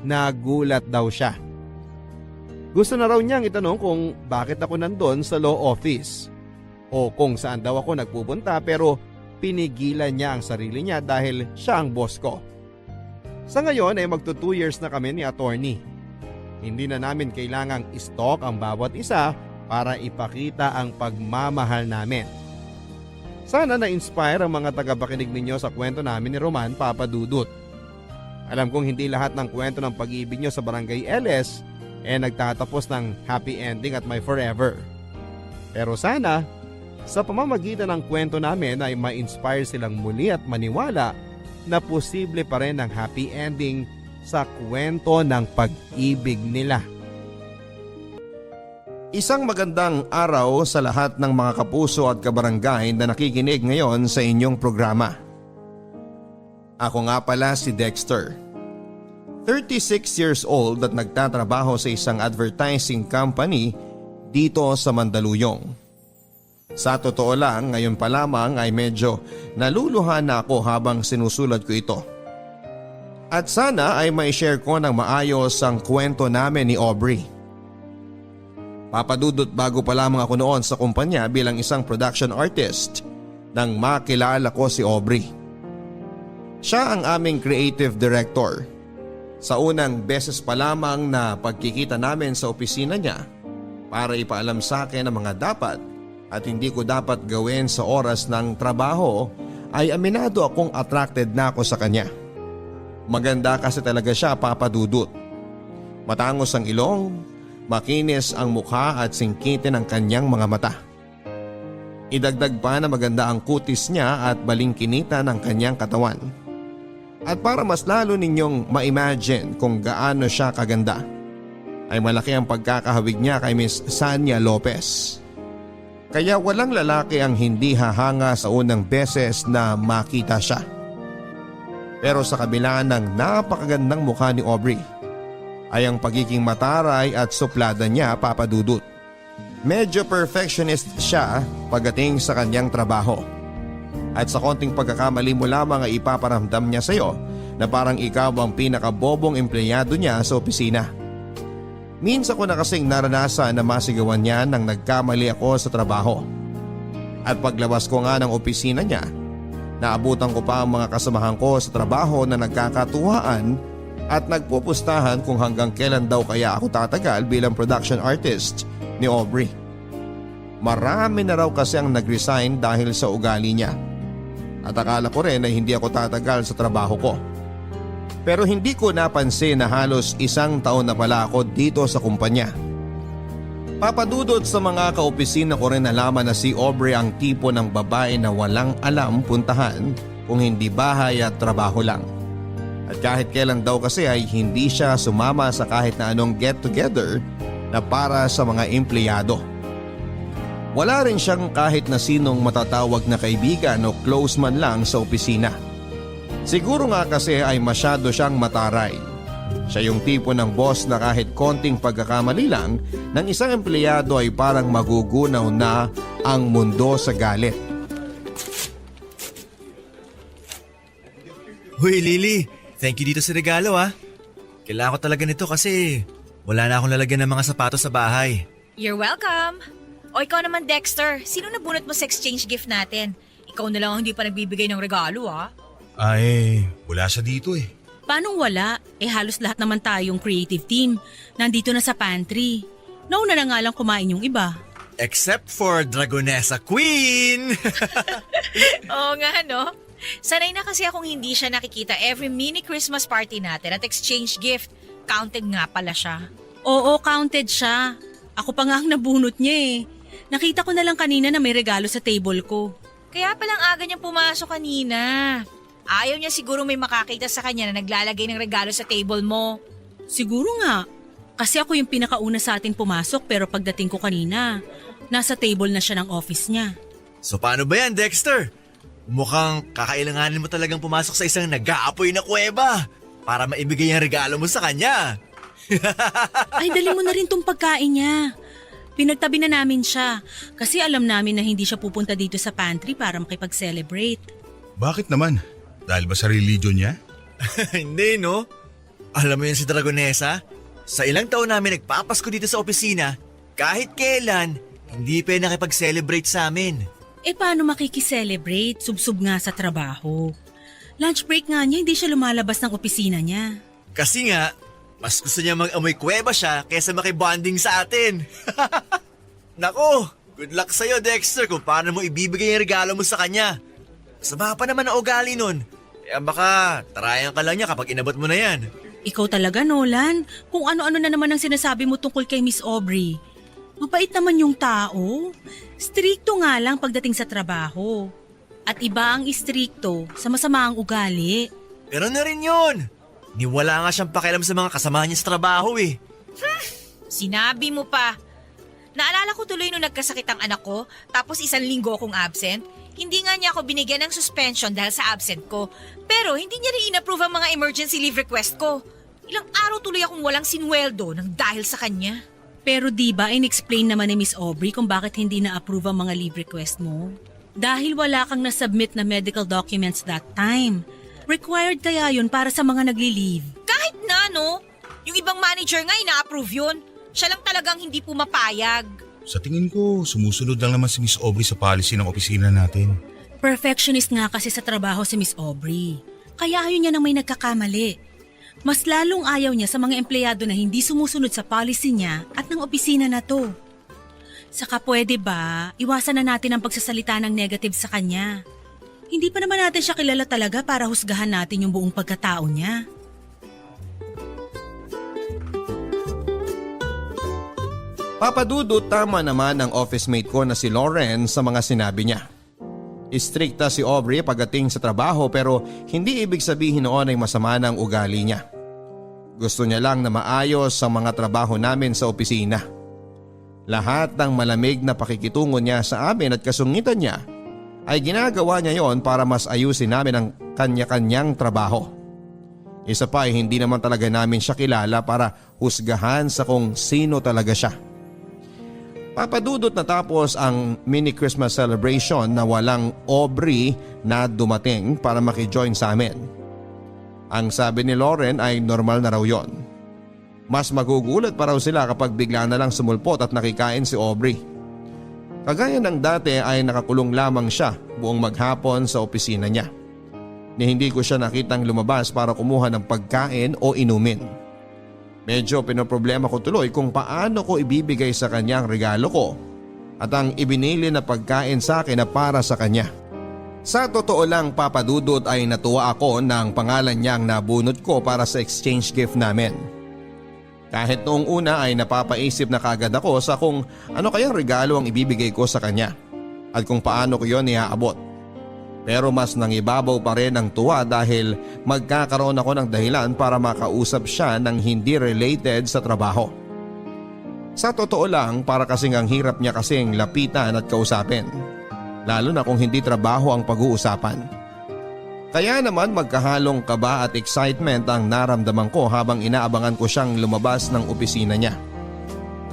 nagulat daw siya. Gusto na raw niyang itanong kung bakit ako nandun sa law office o kung saan daw ako nagpupunta, pero pinigilan niya ang sarili niya dahil siya ang boss ko. Sa ngayon ay magto 2 years na kami ni attorney. Hindi na namin kailangang i-stalk ang bawat isa para ipakita ang pagmamahal namin. Sana na-inspire ang mga tagapakinig ninyo sa kwento namin ni Roman Papadudut. Alam kong hindi lahat ng kwento ng pag-ibig nyo sa Barangay LS nagtatapos ng happy ending at may forever. Pero sana, sa pamamagitan ng kwento namin ay ma-inspire silang muli at maniwala na posible pa rin ang happy ending sa kwento ng pag-ibig nila. Isang magandang araw sa lahat ng mga kapuso at kabarangay na nakikinig ngayon sa inyong programa. Ako nga pala si Dexter. 36 years old at nagtatrabaho sa isang advertising company dito sa Mandaluyong. Sa totoo lang, ngayon pa lamang ay medyo naluluhan na ako habang sinusulat ko ito. At sana ay mai-share ko ng maayos ang kwento namin ni Aubrey. Papadudot, bago pa lamang ako noon sa kumpanya bilang isang production artist nang makilala ko si Aubrey. Siya ang aming creative director. Sa unang beses pa lamang na pagkikita namin sa opisina niya para ipaalam sa akin ang mga dapat at hindi ko dapat gawin sa oras ng trabaho, ay aminado akong attracted na ako sa kanya. Maganda kasi talaga siya, Papadudut. Matangos ang ilong, makinis ang mukha at singkitin ang kanyang mga mata. Idagdag pa na maganda ang kutis niya at balingkinita ng kanyang katawan. At para mas lalo ninyong ma-imagine kung gaano siya kaganda, ay malaki ang pagkakahawig niya kay Miss Sanya Lopez. Kaya walang lalaki ang hindi hahanga sa unang beses na makita siya. Pero sa kabila ng napakagandang mukha ni Aubrey, ay ang pagiging mataray at suplada niya, Papadudut. Medyo perfectionist siya pagdating sa kanyang trabaho. At sa konting pagkakamali mo lamang ay ipaparamdam niya sa iyo na parang ikaw ang pinakabobong empleyado niya sa opisina. Minsan ko na kasing naranasan na masigawan niya nang nagkamali ako sa trabaho. At paglabas ko nga ng opisina niya, naabutan ko pa ang mga kasamahan ko sa trabaho na nagkakatuwaan at nagpupustahan kung hanggang kailan daw kaya ako tatagal bilang production artist ni Aubrey. Marami na raw kasi ang nag-resign dahil sa ugali niya. At akala ko rin na hindi ako tatagal sa trabaho ko. Pero hindi ko napansin na halos 1 taon na pala ako dito sa kumpanya. Papadudot, sa mga kaopisina ko rin nalaman na si Aubrey ang tipo ng babae na walang alam puntahan kung hindi bahay at trabaho lang. At kahit kailan daw kasi ay hindi siya sumama sa kahit na anong get-together na para sa mga empleyado. Wala rin siyang kahit na sinong matatawag na kaibigan o close man lang sa opisina. Siguro nga kasi ay masyado siyang mataray. Siya yung tipo ng boss na kahit konting pagkakamali lang ng isang empleyado ay parang magugunaw na ang mundo sa galit. Hoy Lily, thank you dito sa regalo ah. Kailangan ko talaga nito kasi wala na akong lalagyan ng mga sapatos sa bahay. You're welcome. O ikaw naman Dexter, sino nabunot mo sa exchange gift natin? Ikaw na lang ang hindi pa nagbibigay ng regalo ah. Ay, wala siya dito eh. Paanong wala? Halos lahat naman tayong creative team. Nandito na sa pantry. Nauna na nga lang kumain yung iba. Except for Dragonessa Queen! Oo nga no? Sanay na kasi akong hindi siya nakikita every mini Christmas party natin at exchange gift. Counted nga pala siya. Oo, counted siya. Ako pa nga ang nabunot niya eh. Nakita ko na lang kanina na may regalo sa table ko. Kaya palang aga niyang pumasok kanina. Ayaw niya siguro may makakita sa kanya na naglalagay ng regalo sa table mo. Siguro nga. Kasi ako yung pinakauna sa atin pumasok pero pagdating ko kanina, nasa table na siya ng office niya. So paano ba yan Dexter? Mukhang kakailanganin mo talagang pumasok sa isang nag-aapoy na kuweba para maibigay ang regalo mo sa kanya. Ay, dali mo na rin tong pagkain niya. Pinagtabi na namin siya kasi alam namin na hindi siya pupunta dito sa pantry para makipag-celebrate. Bakit naman? Dahil ba sa religion niya? Hindi no? Alam mo yan si Dragonessa? Sa ilang taon namin nagpapasko dito sa opisina, kahit kailan, hindi pa nakipag-celebrate sa amin. Paano makikiselebrate? Subsub nga sa trabaho. Lunch break nga niya, hindi siya lumalabas ng opisina niya. Kasi nga, mas gusto niya mag-amoy kuweba siya kaysa makibonding sa atin. Nako, good luck sa'yo Dexter kung paano mo ibibigay yung regalo mo sa kanya. Sama pa naman ang ugali nun. Kaya baka tarayan ka lang niya kapag inabot mo na yan. Ikaw talaga, Nolan. Kung ano-ano na naman ang sinasabi mo tungkol kay Miss Aubrey. Mabait naman yung tao. Strikto nga lang pagdating sa trabaho. At iba ang istrikto sa masama ang ugali. Pero na rin yun. Niwala nga siyang pakialam sa mga kasama niya sa trabaho eh. Sinabi mo pa. Naalala ko tuloy nung nagkasakit ang anak ko, tapos 1 linggo akong absent. Hindi nga niya ako binigyan ng suspension dahil sa absent ko. Pero hindi niya rin in-approve ang mga emergency leave request ko. Ilang araw tuloy akong walang sinweldo nang dahil sa kanya. Pero diba in-explain naman ni Miss Aubrey kung bakit hindi na-approve ang mga leave request mo? Dahil wala kang nasubmit na medical documents that time. Required kaya yun para sa mga nagli-leave. Kahit na, no? Yung ibang manager nga ina-approve yun. Siya lang talagang hindi pumapayag. Sa tingin ko, sumusunod lang naman si Miss Aubrey sa policy ng opisina natin. Perfectionist nga kasi sa trabaho si Miss Aubrey. Kaya ayaw niya nang may nagkakamali. Mas lalong ayaw niya sa mga empleyado na hindi sumusunod sa policy niya at ng opisina na to. Saka pwede ba, iwasan na natin ang pagsasalita ng negative sa kanya. Hindi pa naman natin siya kilala talaga para husgahan natin yung buong pagkatao niya. Papadudot, tama naman ang office mate ko na si Lauren sa mga sinabi niya. Istrikta si Aubrey pagdating sa trabaho pero hindi ibig sabihin noon ay masama ng ugali niya. Gusto niya lang na maayos ang mga trabaho namin sa opisina. Lahat ng malamig na pakikitungo niya sa amin at kasungitan niya ay ginagawa niya yon para mas ayusin namin ang kanya-kanyang trabaho. Isa pa ay hindi naman talaga namin siya kilala para husgahan sa kung sino talaga siya. Papadudot natapos ang mini Christmas celebration na walang Aubrey na dumating para makijoin sa amin. Ang sabi ni Lauren ay normal na raw yon. Mas magugulat pa raw sila kapag bigla na lang sumulpot at nakikain si Aubrey. Kagaya ng dati ay nakakulong lamang siya buong maghapon sa opisina niya. Ni hindi ko siya nakitang lumabas para kumuha ng pagkain o inumin. Medyo pinoproblema ko tuloy kung paano ko ibibigay sa kanya ang regalo ko at ang ibinili na pagkain sa akin na para sa kanya. Sa totoo lang, Papadudot, ay natuwa ako ng pangalan niyang nabunot ko para sa exchange gift namin. Kahit noong una ay napapaisip na kagad ako sa kung ano kayang regalo ang ibibigay ko sa kanya at kung paano ko yon iaabot. Pero mas nangibabaw pa rin ang tuwa dahil magkakaroon ako ng dahilan para makausap siya ng hindi related sa trabaho. Sa totoo lang, para kasing ang hirap niya kasing lapitan at kausapin. Lalo na kung hindi trabaho ang pag-uusapan. Kaya naman magkahalong kaba at excitement ang naramdaman ko habang inaabangan ko siyang lumabas ng opisina niya.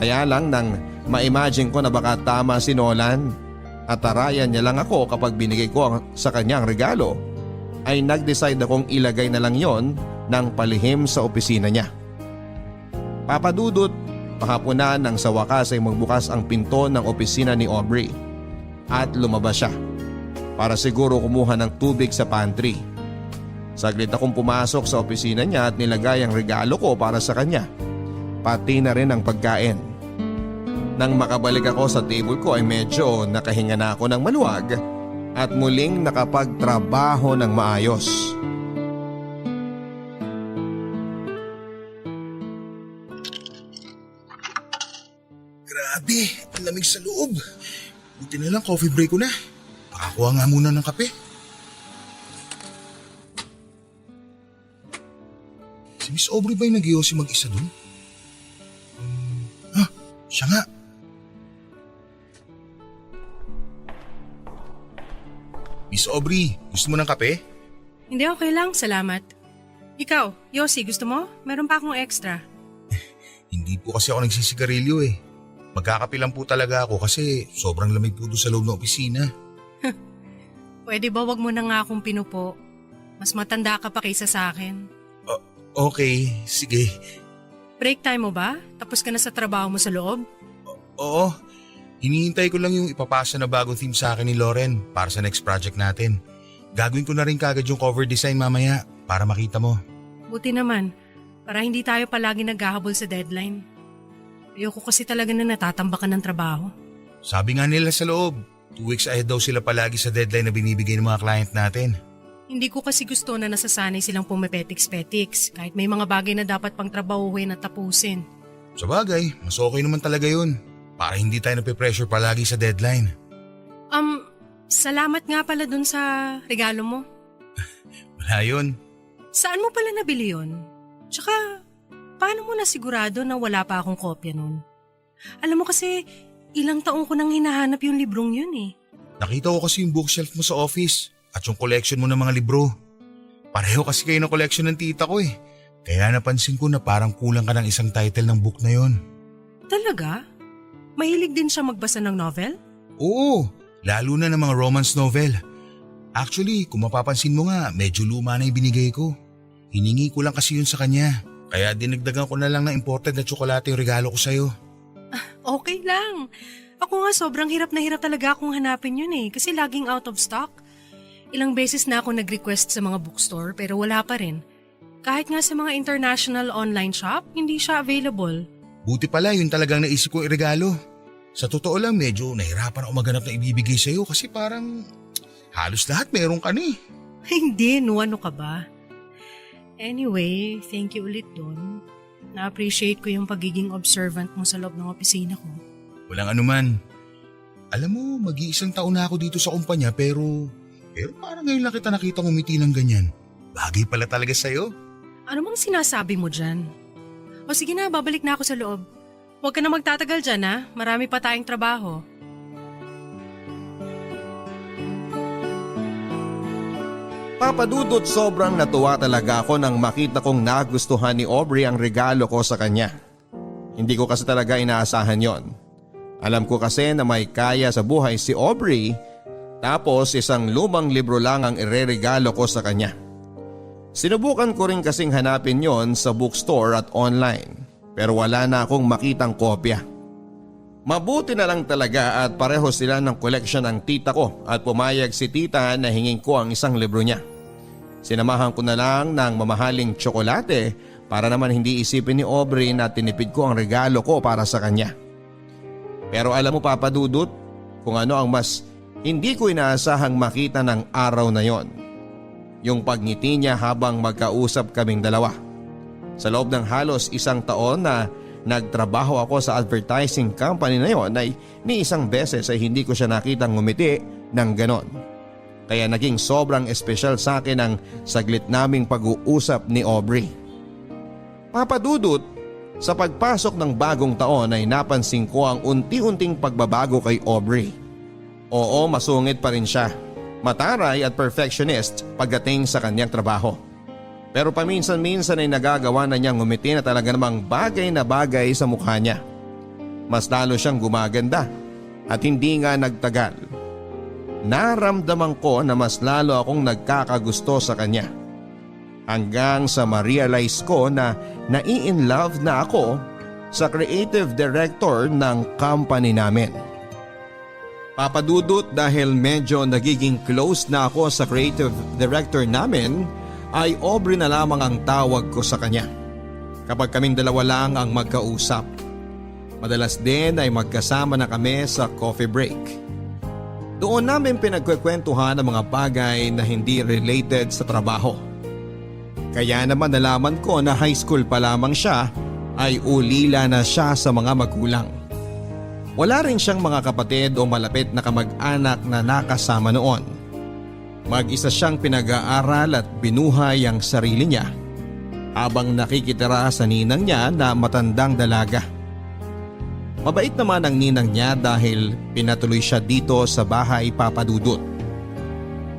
Kaya lang nang ma-imagine ko na baka tama si Nolan at tarayan niya lang ako kapag binigay ko sa kanya ang regalo, ay nag-decide akong ilagay na lang yon ng palihim sa opisina niya. Papadudot, pahapunan nang sa wakas ay magbukas ang pinto ng opisina ni Aubrey at lumabas siya para siguro kumuha ng tubig sa pantry. Saglit akong pumasok sa opisina niya at nilagay ang regalo ko para sa kanya, pati na rin ang pagkain. Nang makabalik ako sa table ko ay medyo nakahinga na ako ng maluwag at muling nakapagtrabaho ng maayos. Grabe, ang lamig sa loob. Buti na lang coffee break ko na. Makakuha nga muna ng kape. Si Miss Aubrey ba yung nag-iossi mag-isa dun? Siya nga. Miss Aubrey, gusto mo ng kape? Hindi, okay lang. Salamat. Ikaw, Yossi, gusto mo? Meron pa akong extra. Hindi po kasi ako nagsisigarilyo eh. Magkakape lang po talaga ako kasi sobrang lamig po doon sa loob ng opisina. Pwede ba wag mo na nga akong pinupo? Mas matanda ka pa kaysa sa akin. Okay, sige. Break time mo ba? Tapos ka na sa trabaho mo sa loob? Oo, hinihintay ko lang yung ipapasa na bagong theme sa akin ni Lauren para sa next project natin. Gagawin ko na rin kagad yung cover design mamaya para makita mo. Buti naman, para hindi tayo palagi naghahabol sa deadline. Ayoko kasi talaga na natatambakan ng trabaho. Sabi nga nila sa loob, 2 weeks ahead daw sila palagi sa deadline na binibigay ng mga client natin. Hindi ko kasi gusto na nasasanay silang pumipetiks-petiks kahit may mga bagay na dapat pang trabahuhin at tapusin. Sa bagay, mas okay naman talaga yun. Para hindi tayo napipressure palagi sa deadline. Salamat nga pala dun sa regalo mo. Wala yun. Saan mo pala nabili yun? Tsaka, paano mo nasigurado na wala pa akong kopya nun? Alam mo kasi, ilang taong ko nang hinahanap yung librong yun eh. Nakita ko kasi yung bookshelf mo sa office at yung collection mo ng mga libro. Pareho kasi kayo ng collection ng tita ko eh. Kaya napansin ko na parang kulang ka ng isang title ng book na yon. Talaga? Mahilig din siya magbasa ng novel? Oo, lalo na ng mga romance novel. Actually, kung mapapansin mo nga, medyo luma na yung binigay ko. Hiningi ko lang kasi yun sa kanya. Kaya dinagdagan ko na lang ng imported na tsokolate yung regalo ko sa'yo. Okay lang. Ako nga sobrang hirap na hirap talaga akong hanapin yun eh kasi laging out of stock. Ilang beses na ako nag-request sa mga bookstore pero wala pa rin. Kahit nga sa mga international online shop, hindi siya available. Buti pala yun talagang naisip ko iregalo. Sa totoo lang medyo nahirapan ako maganap na ibibigay sa'yo kasi parang halos lahat meron ka na eh. Hindi, no, ano ka ba? Anyway, thank you ulit dun. Na-appreciate ko yung pagiging observant mo sa loob ng opisina ko. Walang anuman. Alam mo, mag-iisang taon na ako dito sa kumpanya pero parang ngayon lang kita nakita ngumiti ng ganyan. Bagay pala talaga sa'yo. Ano bang sinasabi mo dyan? O sige na, babalik na ako sa loob. Huwag ka na magtatagal dyan ha, marami pa tayong trabaho. Papadudot, sobrang natuwa talaga ako nang makita kong nagustuhan ni Aubrey ang regalo ko sa kanya. Hindi ko kasi talaga inaasahan yon. Alam ko kasi na may kaya sa buhay si Aubrey, tapos isang lumang libro lang ang ireregalo ko sa kanya. Sinubukan ko rin kasing hanapin yon sa bookstore at online, pero wala na akong makitang kopya. Mabuti na lang talaga at pareho sila ng collection ng tita ko at pumayag si tita na hingin ko ang isang libro niya. Sinamahan ko na lang ng mamahaling tsokolate para naman hindi isipin ni Aubrey na tinipid ko ang regalo ko para sa kanya. Pero alam mo, Papadudot, kung ano ang mas hindi ko inaasahang makita ng araw na yon. Yung pagngiti niya habang magkausap kaming dalawa. Sa loob ng halos 1 taon na nagtrabaho ako sa advertising company na yon ay ni isang beses ay hindi ko siya nakitang ngumiti ng ganon. Kaya naging sobrang espesyal sa akin ang saglit naming pag-uusap ni Aubrey. Papadudot, sa pagpasok ng bagong taon ay napansin ko ang unti-unting pagbabago kay Aubrey. Oo, masungit pa rin siya. Mataray at perfectionist pagdating sa kanyang trabaho. Pero paminsan-minsan ay nagagawa na niyang ngumiti na talaga namang bagay na bagay sa mukha niya. Mas lalo siyang gumaganda at hindi nga nagtagal. Naramdaman ko na mas lalo akong nagkakagusto sa kanya. Hanggang sa ma-realize ko na nai-in-love na ako sa creative director ng company namin. Papadudot, dahil medyo nagiging close na ako sa creative director namin, ay Aubrey na lamang ang tawag ko sa kanya kapag kaming dalawa lang ang magkausap. Madalas din ay magkasama na kami sa coffee break. Doon namin pinagkukwentuhan ang mga bagay na hindi related sa trabaho. Kaya naman nalaman ko na high school pa lamang siya ay ulila na siya sa mga magulang. Wala rin siyang mga kapatid o malapit na kamag-anak na nakasama noon. Mag-isa siyang pinag-aaral at binuhay ang sarili niya habang nakikitira sa ninang niya na matandang dalaga. Mabait naman ang ninang niya dahil pinatuloy siya dito sa bahay papadudot.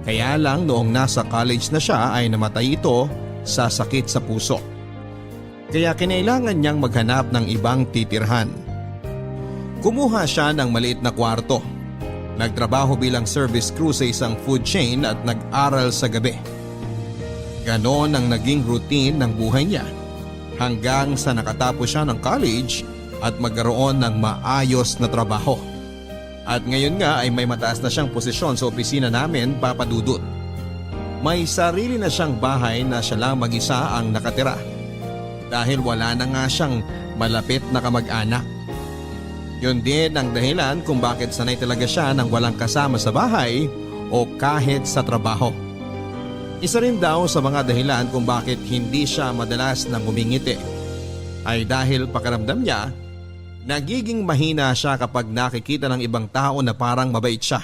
Kaya lang noong nasa college na siya ay namatay ito sa sakit sa puso. Kaya kinailangan niyang maghanap ng ibang titirhan. Kumuha siya ng maliit na kwarto. Nagtrabaho bilang service crew sa isang food chain at nag-aral sa gabi. Ganon ang naging routine ng buhay niya hanggang sa nakatapos siya ng college at magkaroon ng maayos na trabaho. At ngayon nga ay may mataas na siyang posisyon sa opisina namin papadudot. May sarili na siyang bahay na siya lang mag-isa ang nakatira dahil wala na nga siyang malapit na kamag-anak. Yun din ang dahilan kung bakit sanay talaga siya ng walang kasama sa bahay o kahit sa trabaho. Isa rin daw sa mga dahilan kung bakit hindi siya madalas nang humingiti ay dahil pakiramdam niya nagiging mahina siya kapag nakikita ng ibang tao na parang mabait siya.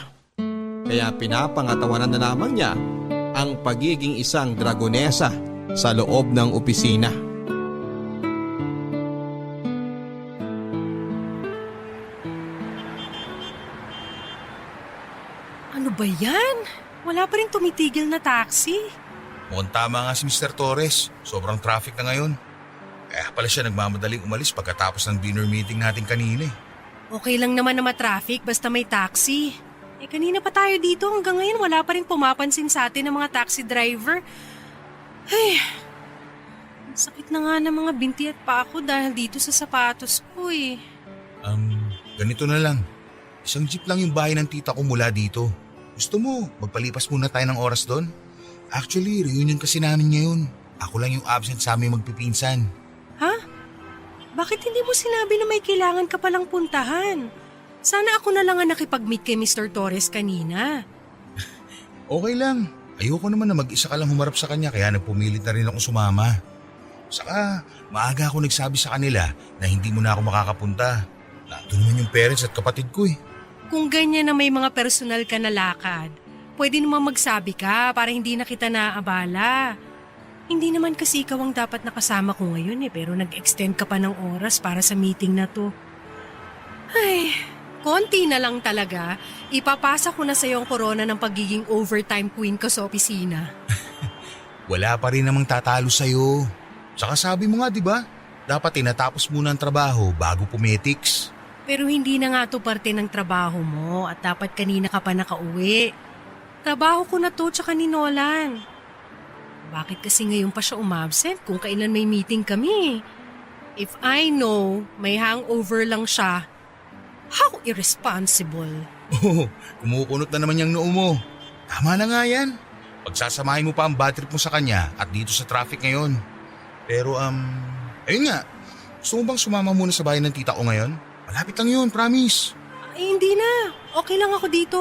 Kaya pinapangatawanan na lamang niya ang pagiging isang dragonesa sa loob ng opisina. Ano ba yan? Wala pa rin tumitigil na taxi. Mukhang tama nga si Mr. Torres. Sobrang traffic na ngayon. Kaya pala siya nagmamadaling umalis pagkatapos ng dinner meeting natin kanina. Okay lang naman na matraffic basta may taxi. Kanina pa tayo dito hanggang ngayon wala pa rin pumapansin sa atin ng mga taxi driver. Ay, sakit na nga ng mga binti at paa ko dahil dito sa sapatos ko eh. Ganito na lang. Isang jeep lang yung bahay ng tita ko mula dito. Gusto mo, magpalipas muna tayo ng oras doon? Actually, reunion kasi namin ngayon. Ako lang yung absent sa aming magpipinsan. Ha? Bakit hindi mo sinabi na may kailangan ka palang puntahan? Sana ako na lang ang nakipag-meet kay Mr. Torres kanina. Okay lang. Ayoko naman na mag-isa ka lang humarap sa kanya kaya nagpumilit na rin ako sumama. Saka, maaga ako nagsabi sa kanila na hindi mo na ako makakapunta. Nandun naman yung parents at kapatid ko eh. Kung ganyan na may mga personal ka na lakad, pwede naman magsabi ka para hindi na kita naaabala. Hindi naman kasi ikaw ang dapat nakasama ko ngayon pero nag-extend ka pa ng oras para sa meeting na to. Ay, konti na lang talaga. Ipapasa ko na sa iyo ang korona ng pagiging overtime queen ko sa opisina. Wala pa rin namang tatalo sa'yo. Saka sabi mo nga diba, dapat tinatapos muna ang trabaho bago pumetics. Pero hindi na nga to parte ng trabaho mo at dapat kanina ka pa nakauwi. Trabaho ko na to tsaka ni Nolan. Bakit kasi ngayon pa siya umabsent kung kailan may meeting kami? If I know may hangover lang siya, how irresponsible. Oh, kumukunot na naman yung noo mo. Tama na nga yan. Pagsasamahin mo pa ang bad trip mo sa kanya at dito sa traffic ngayon. Pero ayun nga. Gusto mo bang sumama muna sa bahay ng tita ko ngayon? Malapit lang yun, promise. Ay, hindi na. Okay lang ako dito.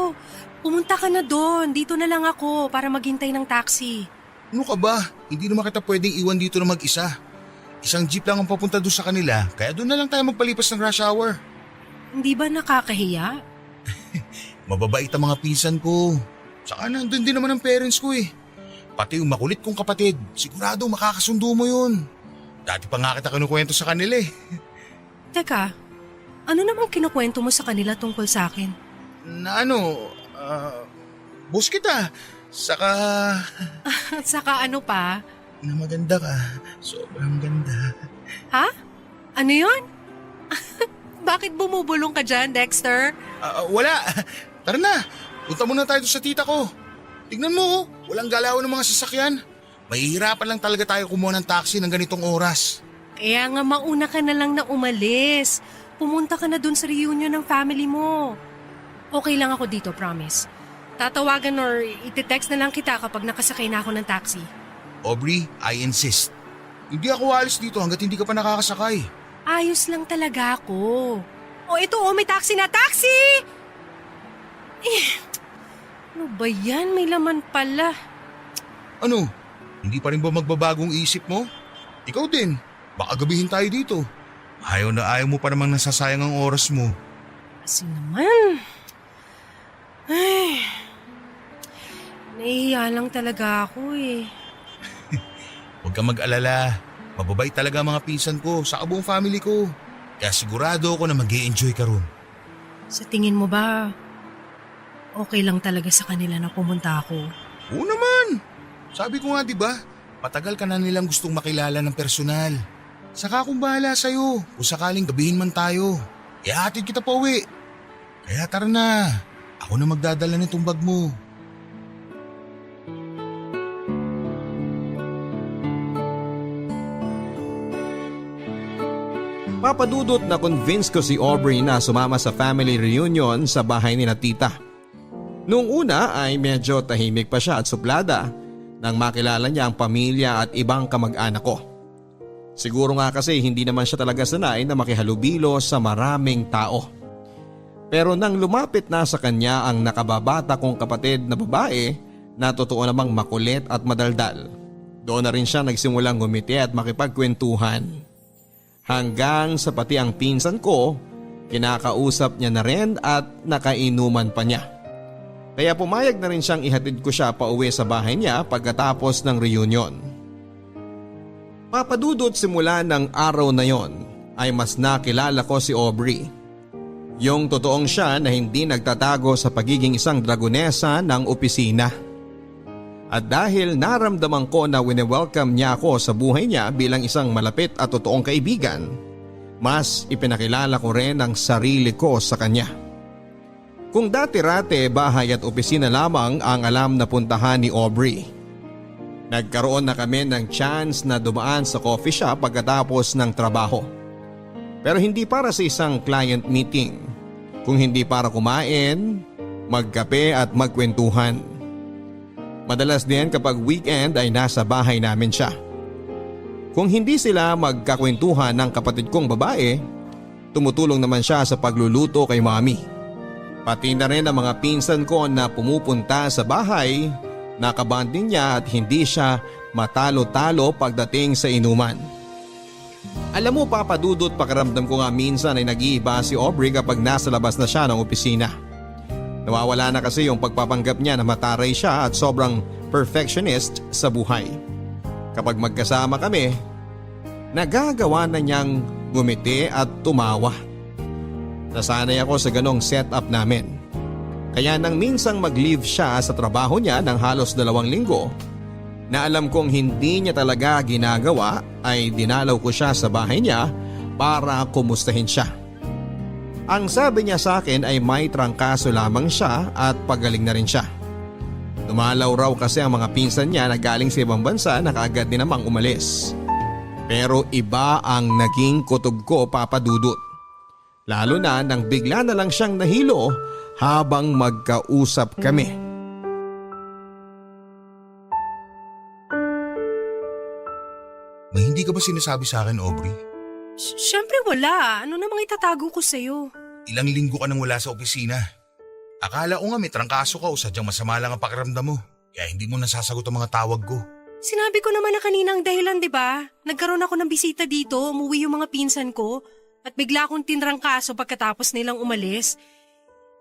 Pumunta ka na doon. Dito na lang ako para maghintay ng taxi. Ano ka ba? Hindi naman kita pwedeng iwan dito na mag-isa. Isang jeep lang ang papunta doon sa kanila, kaya doon na lang tayo magpalipas ng rush hour. Hindi ba nakakahiya? Mababait ang mga pinsan ko. Saka nandun din naman ang parents ko eh. Pati yung makulit kong kapatid, sigurado makakasundo mo yun. Dati pa nga kita kinukwento sa kanila eh. Teka, ano namang kinukwento mo sa kanila tungkol sa akin? Na ano, Boss kita. Saka At saka ano pa? na maganda ka. Sobrang ganda. Ha? Ano yun? Bakit bumubulong ka dyan, Dexter? Wala. Tara na. Punta muna tayo sa tita ko. Tignan mo, walang galaw ng mga sasakyan. Mahihirapan lang talaga tayo kumuha ng taxi ng ganitong oras. Kaya nga mauna ka na lang na umalis. Pumunta ka na dun sa reunion ng family mo. Okay lang ako dito, promise. Tatawagan or iti-text na lang kita kapag nakasakay na ako ng taxi. Aubrey, I insist. Hindi ako alis dito hanggat hindi ka pa nakakasakay. Ayos lang talaga ako. Ito may taxi na, taxi! Ano ba yan? May laman pala. Ano? Hindi pa rin ba magbabagong isip mo? Ikaw din. Baka gabihin tayo dito. Ayaw na ayaw mo pa namang nasasayang ang oras mo. Kasi naman. Ay, nahihiya lang talaga ako eh. Huwag kang mag-alala. Mababait talaga ang mga pinsan ko sa buong family ko. Kaya sigurado ako na mag-i-enjoy ka ron. Sa tingin mo ba, okay lang talaga sa kanila na pumunta ako? Oo naman. Sabi ko nga 'di ba, matagal ka na nilang gustong makilala ng personal. Saka akong bahala sa'yo kung sakaling gabihin man tayo. Ihatid kita pa uwi. Kaya tara na. Ako na magdadala nitong bag mo. Papadudot na convince ko si Aubrey na sumama sa family reunion sa bahay ni na tita. Noong una ay medyo tahimik pa siya at suplada nang makilala niya ang pamilya at ibang kamag-anak ko. Siguro nga kasi hindi naman siya talaga sanay na makihalubilo sa maraming tao. Pero nang lumapit na sa kanya ang nakababata kong kapatid na babae na totoo namang makulit at madaldal, doon na rin siya nagsimulang ngumiti at makipagkwentuhan. Hanggang sa pati ang pinsan ko, kinakausap niya na rin at nakainuman pa niya. Kaya pumayag na rin siyang ihatid ko siya pauwi sa bahay niya pagkatapos ng reunion. Papadudot simula ng araw na yon ay mas nakilala ko si Aubrey. Yung totoong siya na hindi nagtatago sa pagiging isang dragonesa ng opisina. At dahil naramdaman ko na wini-welcome niya ako sa buhay niya bilang isang malapit at totoong kaibigan, mas ipinakilala ko rin ang sarili ko sa kanya. Kung dati-rate bahay at opisina lamang ang alam na puntahan ni Aubrey, nagkaroon na kami ng chance na dumaan sa coffee shop pagkatapos ng trabaho. Pero hindi para sa isang client meeting, kung hindi para kumain, magkape at magkwentuhan. Madalas din kapag weekend ay nasa bahay namin siya. Kung hindi sila magkakwentuhan ng kapatid kong babae, tumutulong naman siya sa pagluluto kay mami. Pati na rin ang mga pinsan ko na pumupunta sa bahay, nakabanding niya at hindi siya matalo-talo pagdating sa inuman. Alam mo papadudot, pakiramdam ko nga minsan ay nag-iiba si Aubrey kapag nasa labas na siya ng opisina. Nawawala na kasi yung pagpapanggap niya na mataray siya at sobrang perfectionist sa buhay. Kapag magkasama kami, nagagawa na niyang gumiti at tumawa. Nasanay ako sa ganong setup namin. Kaya nang minsang mag-leave siya sa trabaho niya ng halos 2 linggo, na alam kong hindi niya talaga ginagawa, ay dinalaw ko siya sa bahay niya para kumustahin siya. Ang sabi niya sa akin ay may trangkaso lamang siya at pagaling na rin siya. Dumalaw raw kasi ang mga pinsan niya na galing sa ibang bansa na kaagad din namang umalis. Pero iba ang naging kutob ko, papadudot. Lalo na nang bigla na lang siyang nahilo habang magkausap kami. May hindi ka ba sinasabi sa akin, Aubrey? Siyempre wala. Ano namang itatago ko sa'yo? Ilang linggo ka nang wala sa opisina. Akala ko nga may trangkaso ka o sadyang masama lang ang pakiramdam mo. Kaya hindi mo nasasagot ang mga tawag ko. Sinabi ko naman na kanina ang dahilan, di ba? Nagkaroon ako ng bisita dito, umuwi yung mga pinsan ko, at bigla akong tinrangkaso pagkatapos nilang umalis.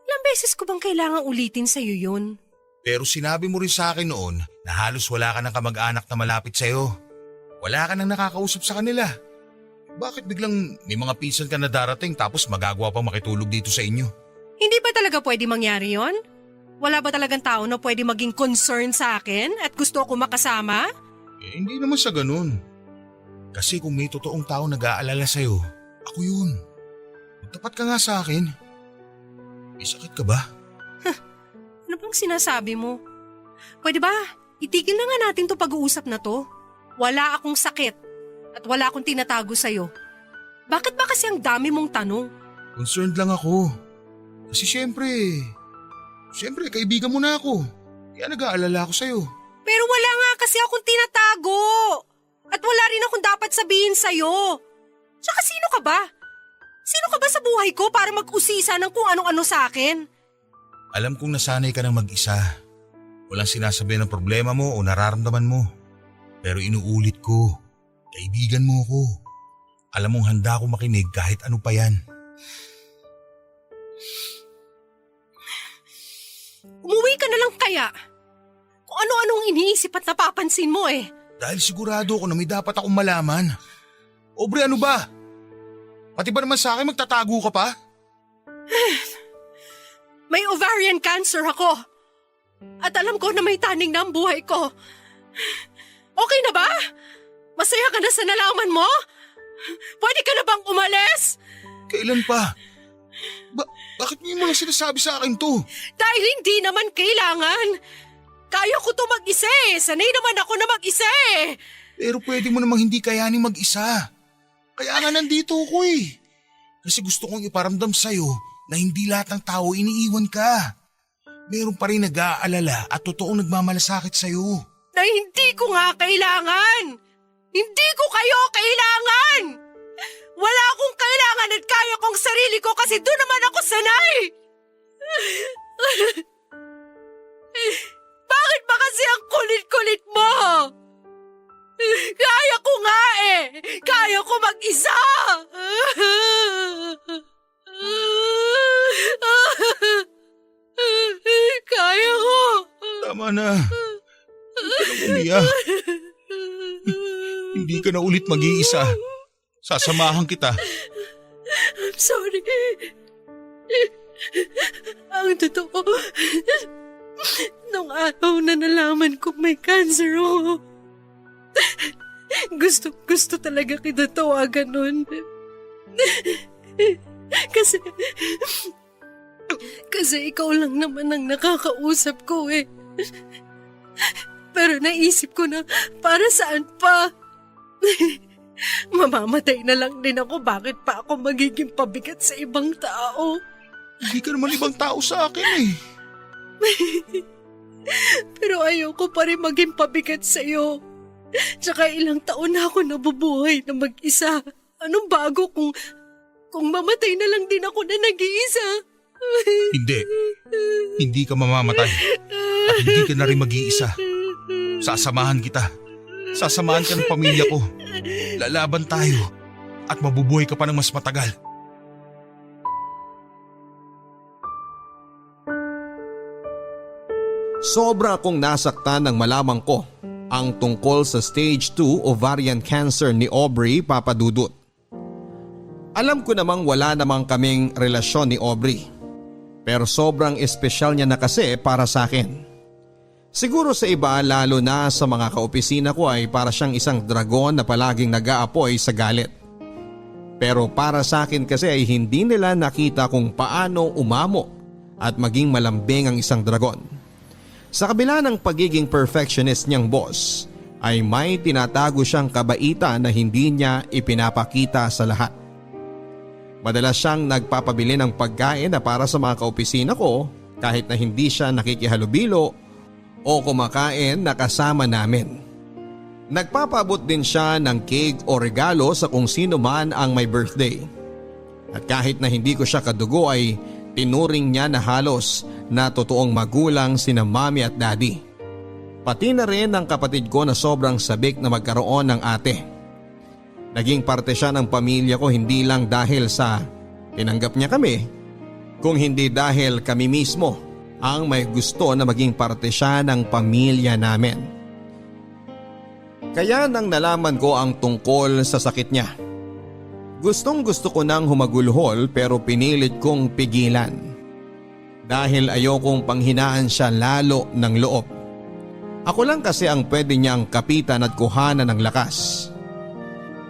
Ilang beses ko bang kailangan ulitin sa'yo yun? Pero sinabi mo rin sa akin noon na halos wala ka ng kamag-anak na malapit sa'yo. Wala ka nang nakakausap sa kanila. Bakit biglang may mga pinsan ka na darating tapos magagawa pang makitulog dito sa inyo? Hindi ba talaga pwede mangyari yon? Wala ba talagang tao na pwede maging concern sa akin at gusto ako makasama? Hindi naman sa ganun. Kasi kung may totoong tao nag-aalala sa'yo, ako yun. Magtapat ka nga sa akin. May sakit ka ba? Ano bang sinasabi mo? Pwede ba? Itigil na nga natin to pag-uusap na to. Wala akong sakit at wala akong tinatago sa'yo. Bakit ba kasi ang dami mong tanong? Concerned lang ako. Kasi syempre kaibigan mo na ako. Kaya nag-aalala ako sa'yo. Pero wala nga kasi akong tinatago. At wala rin akong dapat sabihin sa'yo. Tsaka sino ka ba? Sino ka ba sa buhay ko para mag-usisa ng kung anong-ano sa akin? Alam kong nasanay ka ng mag-isa. Walang sinasabi ng problema mo o nararamdaman mo. Pero inuulit ko, kaibigan mo ako. Alam mong handa akong makinig kahit ano pa yan. Umuwi ka na lang kaya. Kung ano-anong iniisip at napapansin mo eh. Dahil sigurado ako na may dapat akong malaman. Aubrey, ano ba? Pati ba naman sa akin magtatago ka pa? May ovarian cancer ako. At alam ko na may taning na ang buhay ko. Okay na ba? Masaya ka na sa nalaman mo? Pwede ka na bang umalis? Kailan pa? Bakit ngayon mo lang sinasabi sa akin to? Dahil hindi naman kailangan. Kaya ko to mag-isa eh. Sanay naman ako na mag-isa eh. Pero pwede mo namang hindi kayanin mag-isa. Kaya nga nandito ako eh. Kasi gusto kong iparamdam sa'yo na hindi lahat ng tao iniiwan ka. Meron pa rin nag-aalala at totoong nagmamalasakit sa'yo. Na hindi ko nga kailangan. Hindi ko kayo kailangan. Wala akong kailangan at kaya kong sarili ko kasi doon naman ako sanay. Bakit ba kasi ang kulit-kulit mo? Kaya ko nga eh. Kaya ko mag-isa. Kaya ko. Tama na. Huwag ka nang umiyak. Hindi ka na ulit mag-iisa. Sasamahan kita. I'm sorry. Ang totoo, nung araw na nalaman kong may cancer ako, gusto talaga kita tawagan nun. Kasi ikaw lang naman ang nakakausap ko eh. Pero naisip ko na para saan pa? Mamamatay na lang din ako, bakit pa ako magiging pabigat sa ibang tao? Hindi ka naman ibang tao sa akin eh. Pero ayoko pa rin maging pabigat sa'yo. Tsaka ilang taon na ako nabubuhay na mag-isa. Anong bago kung mamatay na lang din ako na nag-iisa? Hindi. Hindi ka mamamatay. At hindi ka na rin mag-iisa. Sasamahan kita. Sasamahan ka ng pamilya ko. Lalaban tayo. At mabubuhay ka pa ng mas matagal. Sobra akong nasaktan nang malaman ko ang tungkol sa stage 2 ovarian cancer ni Aubrey Papadudut. Alam ko namang wala namang kaming relasyon ni Aubrey. Pero sobrang espesyal niya na kasi para sa akin. Siguro sa iba, lalo na sa mga kaopisina ko, ay para siyang isang dragon na palaging nag-aapoy sa galit. Pero para sa akin kasi ay hindi nila nakita kung paano umamo at maging malambing ang isang dragon. Sa kabila ng pagiging perfectionist niyang boss, ay may tinatago siyang kabaitan na hindi niya ipinapakita sa lahat. Madalas siyang nagpapabili ng pagkain na para sa mga kaopisina ko kahit na hindi siya nakikihalubilo o kumakain na kasama namin. Nagpapabot din siya ng cake o regalo sa kung sino man ang may birthday. At kahit na hindi ko siya kadugo ay tinuring niya na halos na totoong magulang sina mami at daddy. Pati na rin ang kapatid ko na sobrang sabik na magkaroon ng ate. Naging parte siya ng pamilya ko hindi lang dahil sa tinanggap niya kami, kung hindi dahil kami mismo ang may gusto na maging parte siya ng pamilya namin. Kaya nang nalaman ko ang tungkol sa sakit niya, gustong gusto ko nang humagulhol pero pinilit kong pigilan. dahil ayokong panghinaan siya lalo ng loob. Ako lang kasi ang pwede niyang kapitan at kuhanan ng lakas.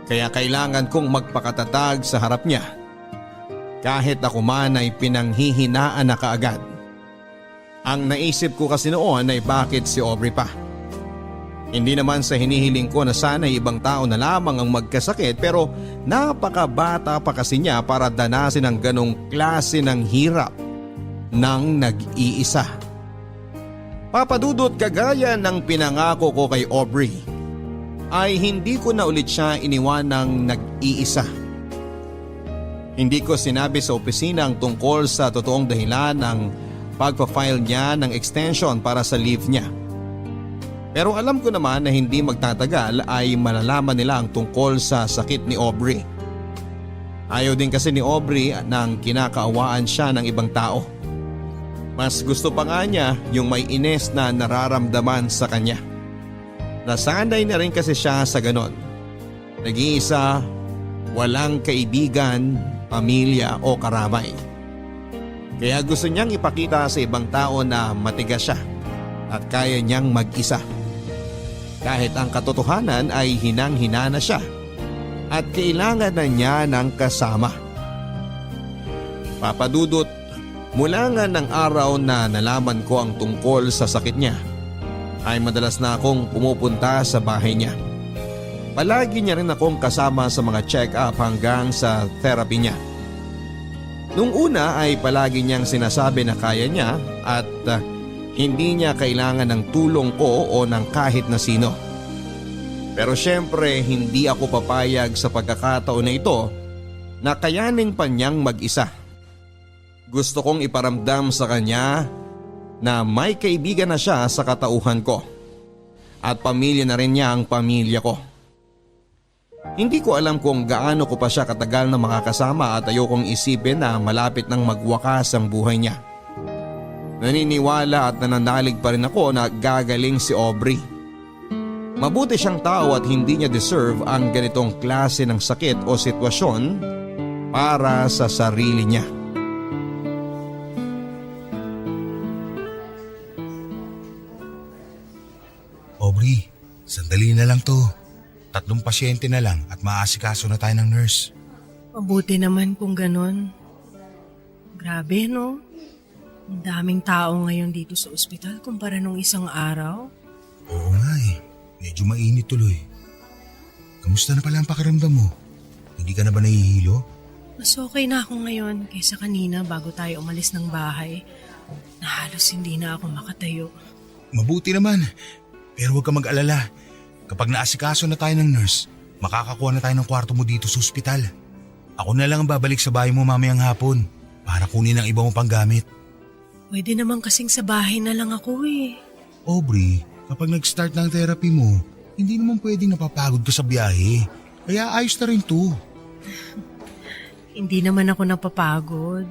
Kaya kailangan kong magpakatatag sa harap niya. Kahit ako man ay pinanghihinaan na kaagad. Ang naisip ko kasi noon ay bakit si Aubrey pa. Hindi naman sa hinihiling ko na sana ibang tao na lamang ang magkasakit, pero napakabata pa kasi niya para danasin ang ganong klase ng hirap ng nag-iisa. Papadudot, kagaya ng pinangako ko kay Aubrey, ay hindi ko na ulit siya iniwan ng nag-iisa. Hindi ko sinabi sa opisina ang tungkol sa totoong dahilan ng pagpa-file niya ng extension para sa leave niya. Pero alam ko naman na hindi magtatagal ay malalaman nila ang tungkol sa sakit ni Aubrey. Ayaw din kasi ni Aubrey nang kinakaawaan siya ng ibang tao. Mas gusto pa nga niya yung may ines na nararamdaman sa kanya. Nasanay na rin kasi siya sa ganon. Nag-iisa, walang kaibigan, pamilya o karamay. Kaya gusto niyang ipakita sa ibang tao na matigas siya at kaya niyang mag-isa. Kahit ang katotohanan ay hinang-hina na siya at kailangan na niya ng kasama. Papadudot, mula nga ng araw na nalaman ko ang tungkol sa sakit niya, ay madalas na akong pumupunta sa bahay niya. Palagi niya rin akong kasama sa mga check-up hanggang sa therapy niya. Nung una ay palagi niyang sinasabi na kaya niya at hindi niya kailangan ng tulong ko o ng kahit na sino. Pero syempre hindi ako papayag sa pagkakataon na ito na kayanin pa niyang mag-isa. Gusto kong iparamdam sa kanya na may kaibigan na siya sa katauhan ko at pamilya na rin niya ang pamilya ko. Hindi ko alam kung gaano ko pa siya katagal na makakasama at ayokong isipin na malapit nang magwakas ang buhay niya. Naniniwala at nananalig pa rin ako na gagaling si Aubrey. Mabuti siyang tao at hindi niya deserve ang ganitong klase ng sakit o sitwasyon para sa sarili niya. Aubrey, sandali na lang to. 3 pasyente na lang at maaasikaso na tayo ng nurse. Mabuti naman kung ganon. Grabe, no? Ang daming tao ngayon dito sa ospital kumpara nung isang araw. Oo nga eh. Medyo mainit tuloy. Kamusta na pala ang pakiramdam mo? Hindi ka na ba nahihilo? Mas okay na ako ngayon kaysa kanina bago tayo umalis ng bahay. Na halos hindi na ako makatayo. Mabuti naman. Pero huwag ka mag-alala. Kapag naasikaso na tayo ng nurse, makakakuha na tayo ng kwarto mo dito sa ospital. Ako na lang ang babalik sa bahay mo mamayang hapon para kunin ang iba mo pang gamit. Pwede naman kasing sa bahay na lang ako eh. Aubrey, kapag nag-start na ang therapy mo, hindi naman pwedeng napapagod ka sa biyahe. Kaya ayos na rin to. Hindi naman ako napapagod.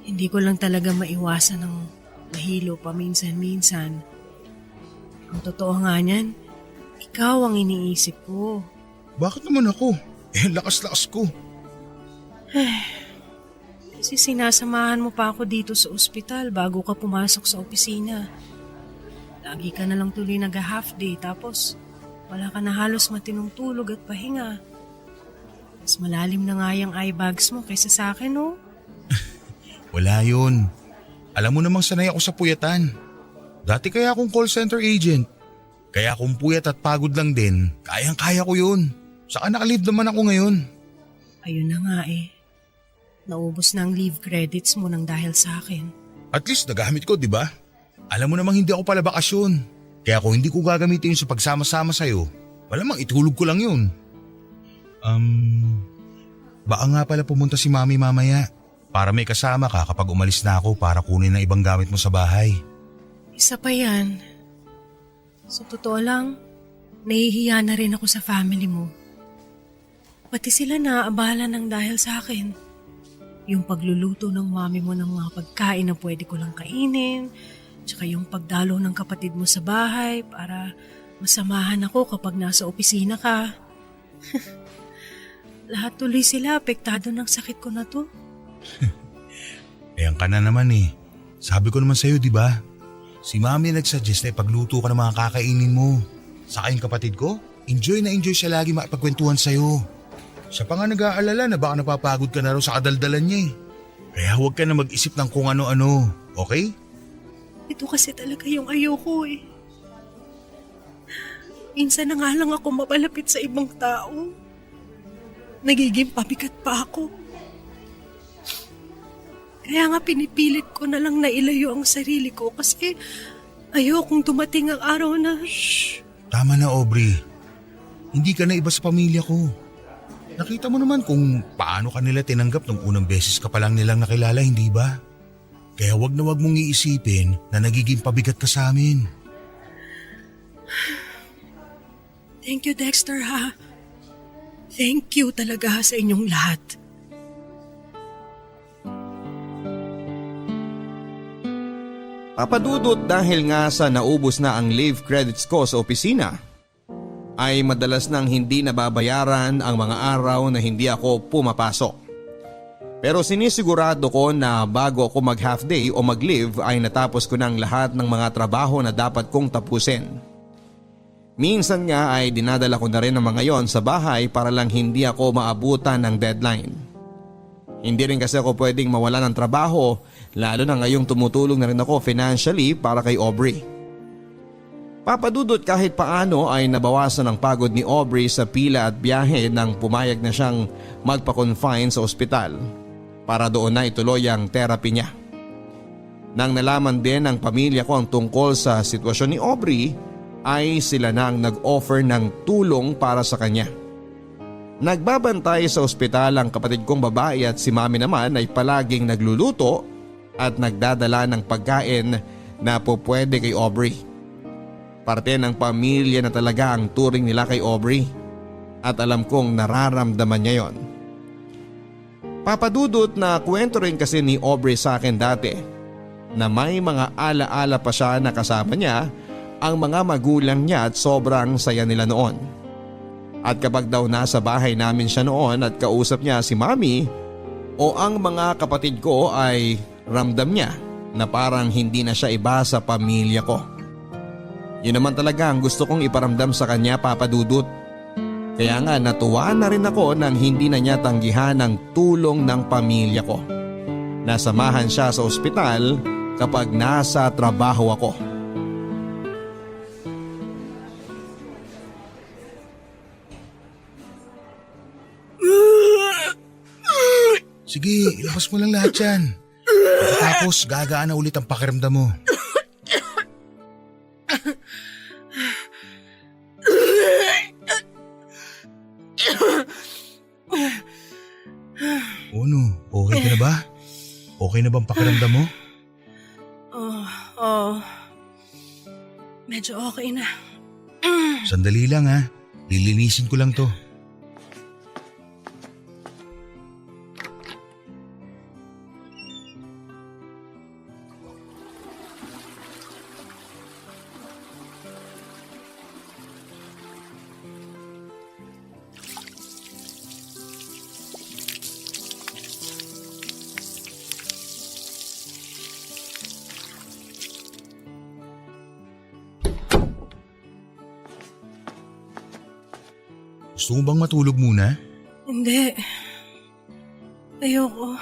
Hindi ko lang talaga maiwasan ng mahilo paminsan-minsan. Ang totoo nga niyan, ikaw ang iniisip ko. Bakit naman ako? Eh, lakas-lakas ko. Kasi sinasamahan mo pa ako dito sa ospital bago ka pumasok sa opisina. Lagi ka na lang tuloy nag-half day tapos wala ka na halos matinong tulog at pahinga. Mas malalim na nga yung eye bags mo kaysa sa akin, no? Wala yun. Alam mo namang sanay ako sa puyatan. Dati kaya akong call center agent. Kaya kung puyat at pagod lang din, kayang-kaya ko yun. Saka naka-leave naman ako ngayon. Ayun na nga eh. Naubos na ang leave credits mo nang dahil sa akin. At least nagamit ko, di ba? Alam mo namang hindi ako pala bakasyon. Kaya kung hindi ko gagamitin yun sa pagsama-sama sa'yo, malamang itulog ko lang yun. Baka nga pala pumunta si Mami mamaya para may kasama ka kapag umalis na ako para kunin ang ibang gamit mo sa bahay. Isa pa yan. Sa totoo lang, nahihiya na rin ako sa family mo. Pati sila naaabala ng dahil sa akin. Yung pagluluto ng mami mo ng mga pagkain na pwede ko lang kainin, tsaka yung pagdalo ng kapatid mo sa bahay para masamahan ako kapag nasa opisina ka. Lahat tuloy sila apektado ng sakit ko na to. Ayan ka na naman eh. Sabi ko naman sa'yo, di ba? Si Mami nagsuggest na ipagluto ka ng mga kakainin mo. Saka yung kapatid ko, enjoy na enjoy siya lagi makipagkwentuhan sa'yo. Siya pa nga nag-aalala na baka napapagod ka na raw sa kadaldalan niya eh. Kaya huwag ka na mag-isip ng kung ano-ano, okay? Ito kasi talaga yung ayoko eh. Minsan na nga lang ako mapalapit sa ibang tao. Nagiging pabigat pa ako. Kaya nga pinipilit ko na lang na ilayo ang sarili ko kasi ayokong dumating ang araw na... Shh! Tama na, Aubrey. Hindi ka na iba sa pamilya ko. Nakita mo naman kung paano ka nila tinanggap nung unang beses ka pa lang nilang nakilala, hindi ba? Kaya wag na wag mong iisipin na nagiging pabigat ka sa amin. Thank you, Dexter, ha? Thank you talaga sa inyong lahat. Papadudot dahil nga sa naubos na ang leave credits ko sa opisina, ay madalas nang hindi nababayaran ang mga araw na hindi ako pumapasok. Pero sinisigurado ko na bago ako mag half day o mag leave ay natapos ko ng lahat ng mga trabaho na dapat kong tapusin. Minsan nga ay dinadala ko na rin ang mga yon sa bahay para lang hindi ako maabutan ng deadline. Hindi rin kasi ako pwedeng mawala ng trabaho, lalo na ngayong tumutulong na rin ako financially para kay Aubrey. Papadudot kahit paano ay nabawasan ang pagod ni Aubrey sa pila at biyahe nang pumayag na siyang magpa-confine sa ospital para doon na ituloy ang therapy niya. Nang nalaman din ng pamilya ko ang tungkol sa sitwasyon ni Aubrey ay sila nang nag-offer ng tulong para sa kanya. Nagbabantay sa ospital ang kapatid kong babae at si Mami naman ay palaging nagluluto at nagdadala ng pagkain na pupwede kay Aubrey. Parte ng pamilya na talaga ang turing nila kay Aubrey at alam kong nararamdaman niya yon. Papadudot na kwento rin kasi ni Aubrey sa akin dati na may mga alaala pa siya na kasama niya ang mga magulang niya at sobrang saya nila noon. At kapag daw nasa bahay namin siya noon at kausap niya si Mami o ang mga kapatid ko ay ramdam niya na parang hindi na siya iba sa pamilya ko. Yun naman talaga ang gusto kong iparamdam sa kanya, Papadudot. Kaya nga natuwa na rin ako nang hindi na niya tanggihan ang tulong ng pamilya ko. Nasamahan siya sa ospital kapag nasa trabaho ako. Sige, ilabas mo lang lahat yan. Pagkatapos, gagaan na ulit ang pakiramdam mo. Ano? Okay ka na ba? Okay na bang pakiramdam mo? Medyo okay na. Sandali lang ha. Lilinisin ko lang to. Gusto mo bang matulog muna? Hindi. Ayoko.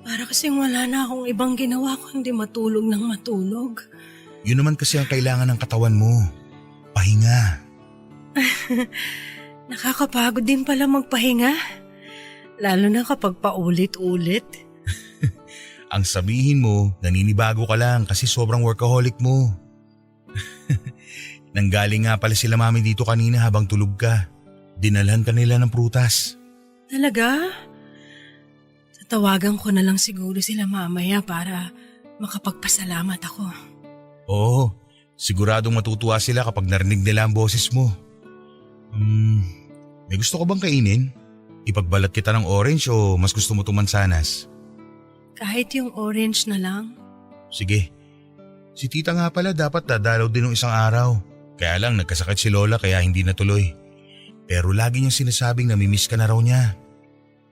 Para kasing wala na akong ibang ginawa kundi matulog ng matulog. Yun naman kasi ang kailangan ng katawan mo. Pahinga. Nakakapagod din pala magpahinga. Lalo na kapag paulit-ulit. Ang sabihin mo, naninibago ka lang kasi sobrang workaholic mo. Nanggaling nga pala sila Mami dito kanina habang tulog ka. Dinalhan ka nila ng prutas. Talaga? Tatawagan ko na lang siguro sila mamaya para makapagpasalamat ako. Oo, siguradong matutuwa sila kapag narinig nila ang boses mo. May gusto ko bang kainin? Ipagbalat kita ng orange o mas gusto mo tumansanas? Kahit yung orange na lang. Sige. Si tita nga pala dapat dadalaw din ng isang araw. Kaya lang nagkasakit si Lola kaya hindi natuloy. Pero lagi niyang sinasabing namimiss ka na raw niya.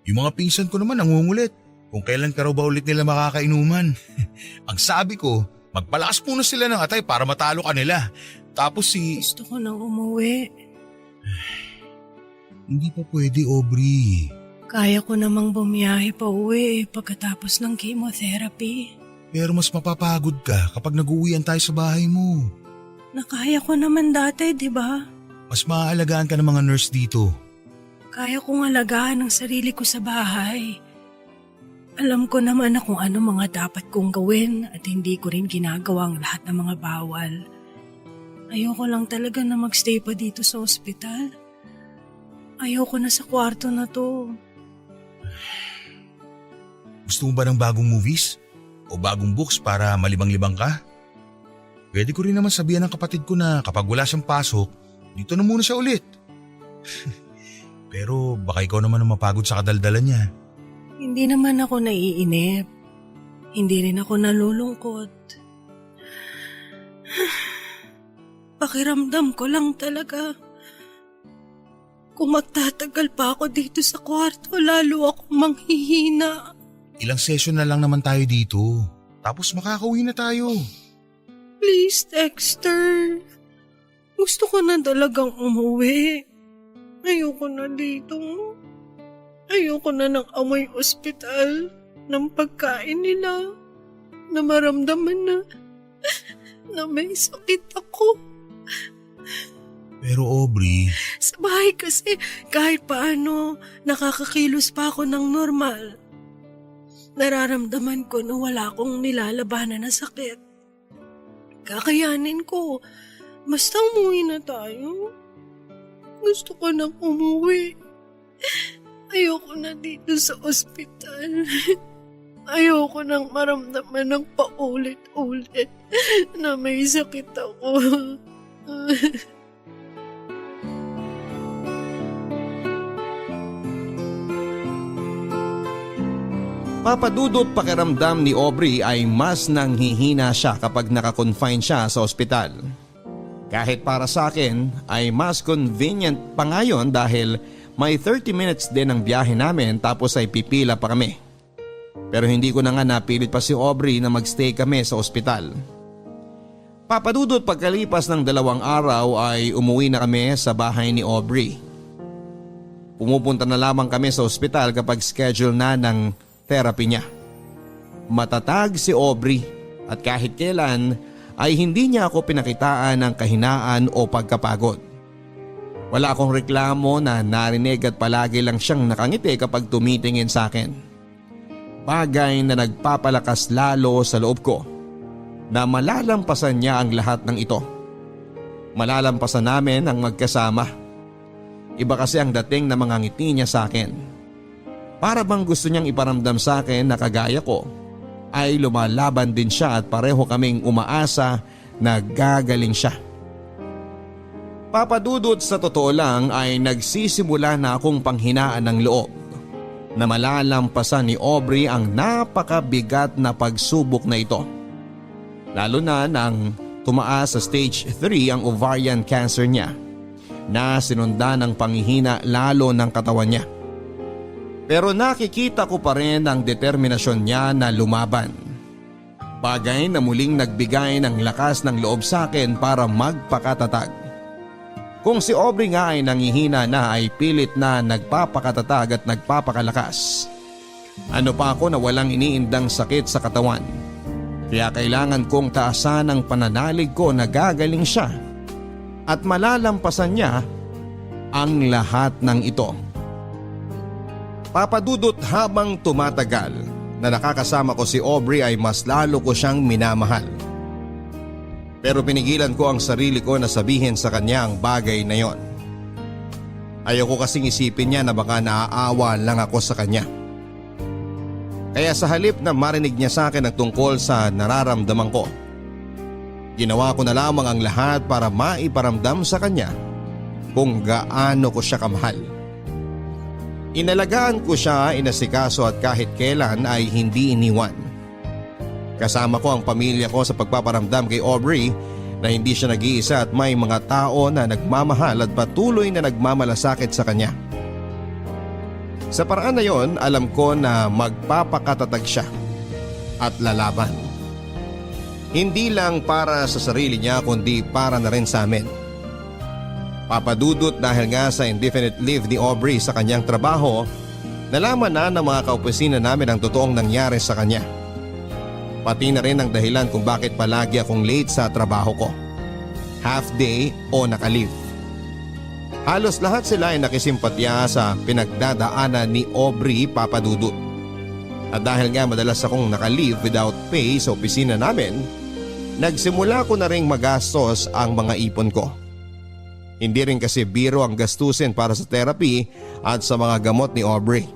Yung mga pinsan ko naman nangungulit. kung kailan ka raw ba ulit nila makakainuman. Ang sabi ko, magpalakas muna sila ng atay para matalo ka nila. Tapos Gusto ko nang umuwi. Hindi pa pwede, Aubrey. Kaya ko namang bumiyahe pa uwi pagkatapos ng chemotherapy. Pero mas mapapagod ka kapag nag-uwian tayo sa bahay mo. Nakaya ko naman dati, di ba? Mas maaalagaan ka ng mga nurse dito. Kaya kong alagaan ang sarili ko sa bahay. Alam ko naman na kung ano mga dapat kong gawin at hindi ko rin ginagawa ang lahat ng mga bawal. Ayoko lang talaga na magstay pa dito sa ospital. Ayoko na sa kwarto na to. Gusto mo ba ng bagong movies? O bagong books para malibang-libang ka? Pwede ko rin naman sabihan ng kapatid ko na kapag wala siyang pasok, dito na muna siya ulit. Pero baka ikaw naman ang mapagod sa kadaldalan niya. Hindi naman ako naiinip. Hindi rin ako nalulungkot. Pakiramdam ko lang talaga. Kung magtatagal pa ako dito sa kwarto, lalo akong manghihina. Ilang session na lang naman tayo dito. Tapos makakauwi na tayo. Please, Dexter. Gusto ko na talagang umuwi. Ayoko na dito. Ayoko na ng amoy ospital, ng pagkain nila, na maramdaman na may sakit ako. Pero Aubrey, Sa bahay kasi kahit paano nakakakilos pa ako ng normal. Nararamdaman ko na wala akong nilalabanan na sakit. Kakayanin ko. Basta umuwi na tayo. Gusto ko nang umuwi. Ayoko na dito sa ospital. Ayoko nang maramdaman ng paulit-ulit na may sakit ako. Papadudot pakiramdam ni Aubrey ay mas nanghihina siya kapag nakakonfine siya sa ospital. Kahit para sa akin ay mas convenient pa ngayon dahil may 30 minutes din ang biyahe namin tapos ay pipila pa kami. Pero hindi ko na nga napilit pa si Aubrey na magstay kami sa ospital. Papadudot pagkalipas ng 2 araw ay umuwi na kami sa bahay ni Aubrey. Pumupunta na lamang kami sa ospital kapag schedule na ng therapy niya. Matatag si Aubrey at kahit kailan ay hindi niya ako pinakitaan ng kahinaan o pagkapagod. Wala akong reklamo na narinig at palagi lang siyang nakangiti kapag tumitingin sa akin. Bagay na nagpapalakas lalo sa loob ko na malalampasan niya ang lahat ng ito. Malalampasan namin ang magkasama. Iba kasi ang dating na mga ngiti niya sa akin. Para bang gusto niyang iparamdam sa akin na kagaya ko ay lumalaban din siya at pareho kaming umaasa na gagaling siya. Papadudot sa totoo lang ay nagsisimula na akong panghinaan ng loob na malalampasan ni Aubrey ang napakabigat na pagsubok na ito. Lalo na nang tumaas sa stage 3 ang ovarian cancer niya na sinundan ng panghihina lalo ng katawan niya. Pero nakikita ko pa rin ang determinasyon niya na lumaban. Bagay na muling nagbigay ng lakas ng loob sa akin para magpakatatag. Kung si Aubrey nga ay nangihina na ay pilit na nagpapakatatag at nagpapakalakas. Ano pa ako na walang iniindang sakit sa katawan. Kaya kailangan kong taasan ang pananalig ko na gagaling siya at malalampasan niya ang lahat ng ito. Papadudot habang tumatagal na nakakasama ko si Aubrey ay mas lalo ko siyang minamahal. Pero pinigilan ko ang sarili ko na sabihin sa kanya ang bagay na yon. Ayoko kasing isipin niya na baka naaawa lang ako sa kanya. Kaya sa halip na marinig niya sa akin ang tungkol sa nararamdaman ko, ginawa ko na lamang ang lahat para maiparamdam sa kanya kung gaano ko siya kamahal. Inalagaan ko siya, inasikaso at kahit kailan ay hindi iniwan. Kasama ko ang pamilya ko sa pagpaparamdam kay Aubrey na hindi siya nag-iisa at may mga tao na nagmamahal at patuloy na nagmamalasakit sa kanya. Sa paraan na yon, alam ko na magpapakatatag siya at lalaban. Hindi lang para sa sarili niya kundi para na rin sa amin. Papadudot dahil nga sa indefinite leave ni Aubrey sa kanyang trabaho, nalaman na ng mga kaopisina namin ang totoong nangyari sa kanya. Pati na rin ang dahilan kung bakit palagi akong late sa trabaho ko. Half day o naka-leave. Halos lahat sila ay nakisimpatya sa pinagdadaanan ni Aubrey, Papadudut. At dahil nga madalas akong naka-leave without pay sa opisina namin, nagsimula ko na ring magastos ang mga ipon ko. Hindi rin kasi biro ang gastusin para sa therapy at sa mga gamot ni Aubrey.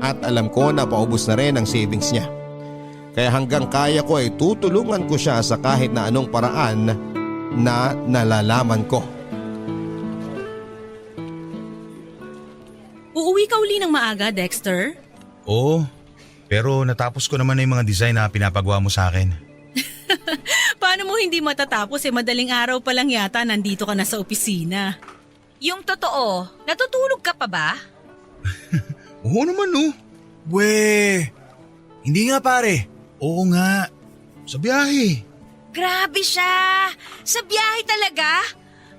At alam ko na paubos na rin ang savings niya. Kaya hanggang kaya ko ay tutulungan ko siya sa kahit na anong paraan na nalalaman ko. Uuwi ka uli ng maaga, Dexter? Oo, pero natapos ko naman na yung mga design na pinapagawa mo sa akin. Paano mo hindi matatapos madaling araw pa lang yata nandito ka na sa opisina? Yung totoo, natutulog ka pa ba? Oo naman no. We, hindi nga pare. Oo nga, sa biyahe. Grabe siya! Sa biyahe talaga?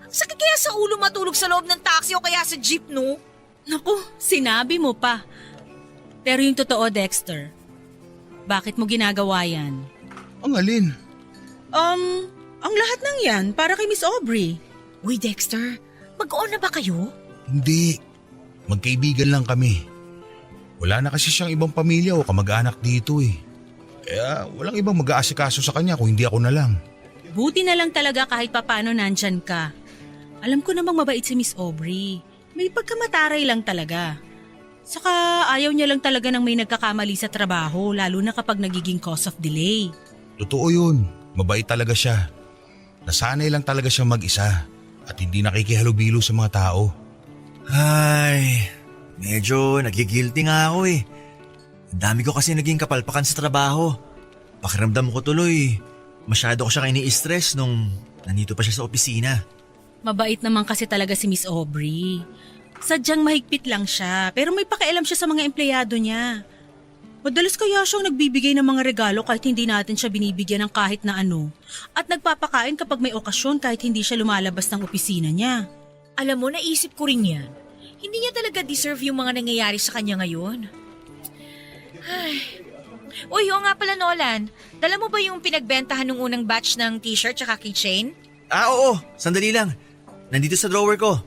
Ang sakit kaya sa ulo matulog sa loob ng taxi o kaya sa jeep, no? Naku, sinabi mo pa. Pero yung totoo, Dexter, bakit mo ginagawa yan? Ang alin? Ang lahat ng yan para kay Miss Aubrey. Uy, Dexter, mag-on na ba kayo? Hindi. Magkaibigan lang kami. Wala na kasi siyang ibang pamilya o kamag-anak dito eh. Kaya walang ibang mag-aasikaso sa kanya kung hindi ako na lang. Buti na lang talaga kahit papano nandyan ka. Alam ko namang mabait si Miss Aubrey. May pagkamataray lang talaga. Saka ayaw niya lang talaga ng may nagkakamali sa trabaho lalo na kapag nagiging cause of delay. Totoo yun. Mabait talaga siya. Nasanay lang talaga siya mag-isa at hindi nakikihalubilo sa mga tao. Ay, medyo nagigilty nga ako eh. Ang dami ko kasi naging kapalpakan sa trabaho. Pakiramdam ko tuloy, masyado ko siya ini-stress nung nandito pa siya sa opisina. Mabait naman kasi talaga si Miss Aubrey. Sadyang mahigpit lang siya pero may pakialam siya sa mga empleyado niya. Madalas kaya siyang nagbibigay ng mga regalo kahit hindi natin siya binibigyan ng kahit na ano. At nagpapakain kapag may okasyon kahit hindi siya lumalabas ng opisina niya. Alam mo, naisip ko rin yan. Hindi niya talaga deserve yung mga nangyayari sa kanya ngayon. Ay. Uy, oo nga pala, Nolan. Dala mo ba yung pinagbentahan ng unang batch ng t-shirt tsaka keychain? Oo, sandali lang. Nandito sa drawer ko.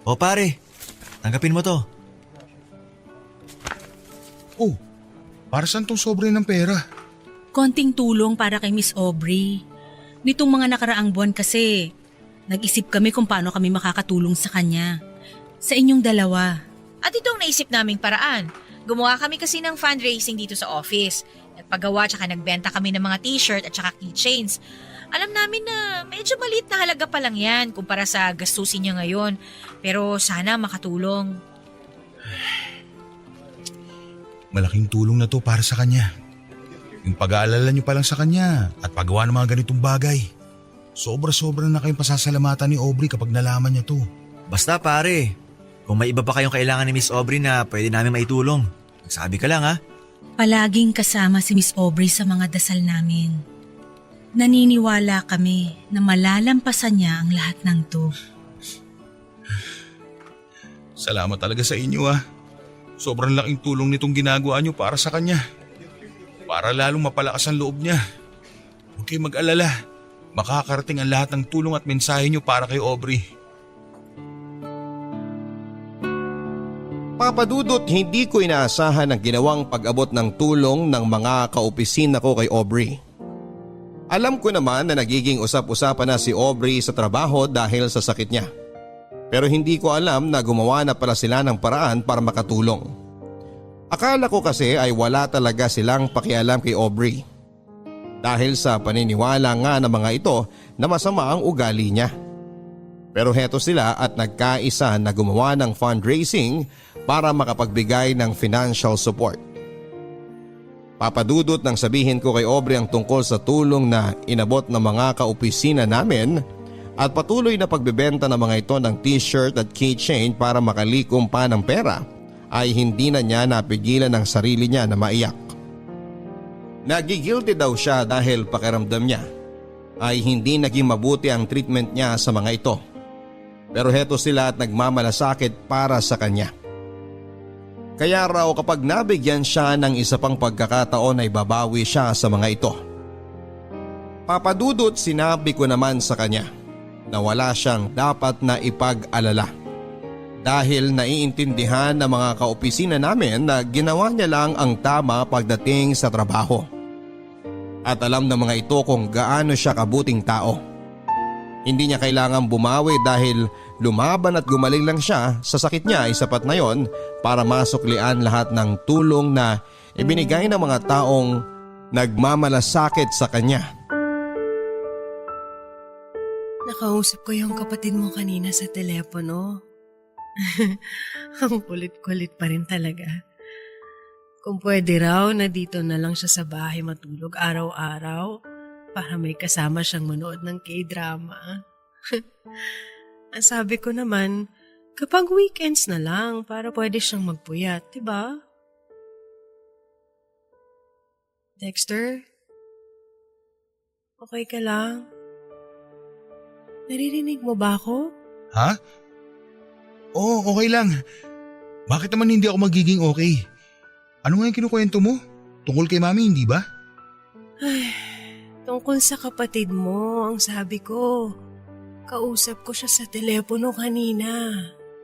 O pare, tanggapin mo to. Oh, para saan tong sobre ng pera? Konting tulong para kay Miss Aubrey. Nitong mga nakaraang buwan kasi, nag-isip kami kung paano kami makakatulong sa kanya. Sa inyong dalawa. At ito ang naisip naming paraan. Gumawa kami kasi ng fundraising dito sa office. Nagpagawa tsaka nagbenta kami ng mga t-shirt at tsaka keychains. Alam namin na medyo maliit na halaga pa lang yan kumpara sa gastusin niya ngayon. Pero sana makatulong. Malaking tulong na to para sa kanya. Yung pag-aalala niyo pa lang sa kanya at paggawa ng mga ganitong bagay. Sobra-sobra na kayong pasasalamatan ni Aubrey kapag nalaman niya to. Basta pare, kung may iba pa kayong kailangan ni Miss Aubrey na pwede namin maitulong, magsabi ka lang ha. Palaging kasama si Miss Aubrey sa mga dasal namin. Naniniwala kami na malalampasan niya ang lahat ng to. Salamat talaga sa inyo ah. Sobrang laking tulong nitong ginagawa niyo para sa kanya. Para lalong mapalakas ang loob niya. Huwag kayong mag-alala. Makakarating ang lahat ng tulong at mensahe niyo para kay Aubrey. Papadudot, hindi ko inaasahan ang ginawang pag-abot ng tulong ng mga kaopisina ko kay Aubrey. Alam ko naman na nagiging usap-usapan na si Aubrey sa trabaho dahil sa sakit niya. Pero hindi ko alam na gumawa na pala sila ng paraan para makatulong. Akala ko kasi ay wala talaga silang pakialam kay Aubrey. Dahil sa paniniwala nga ng mga ito na masama ang ugali niya. Pero heto sila at nagkaisa na gumawa ng fundraising para makapagbigay ng financial support. Papadudot nang sabihin ko kay Aubrey ang tungkol sa tulong na inabot ng mga kaopisina namin at patuloy na pagbebenta ng mga ito ng t-shirt at keychain para makalikom pa ng pera, ay hindi na niya napigilan ang sarili niya na maiyak. Nagigilty daw siya dahil pakiramdam niya ay hindi naging mabuti ang treatment niya sa mga ito. Pero heto sila at nagmamalasakit para sa kanya. Kaya raw kapag nabigyan siya ng isa pang pagkakataon ay babawi siya sa mga ito. Papadudot sinabi ko naman sa kanya na wala siyang dapat na ipag-alala. Dahil naiintindihan ng mga kaopisina namin na ginawa niya lang ang tama pagdating sa trabaho. At alam ng mga ito kung gaano siya kabuting tao. Hindi niya kailangang bumawi dahil lumaban at gumaling lang siya sa sakit niya ay sapat na yon para masuklian lahat ng tulong na ibinigay ng mga taong nagmamalasakit sa kanya. Nakausap ko yung kapatid mo kanina sa telepono. Ang kulit-kulit pa rin talaga. Kung pwede raw na dito na lang siya sa bahay matulog araw-araw para may kasama siyang manood ng K-drama. Ang sabi ko naman, kapag weekends na lang para pwede siyang magpuyat, diba? Dexter? Okay ka lang? Naririnig mo ba ako? Ha? Oo, okay lang. Bakit naman hindi ako magiging okay? Ano nga yung kinukwento mo? Tungkol kay mami, hindi ba? Ay, tungkol sa kapatid mo, ang sabi ko. Kausap ko siya sa telepono kanina.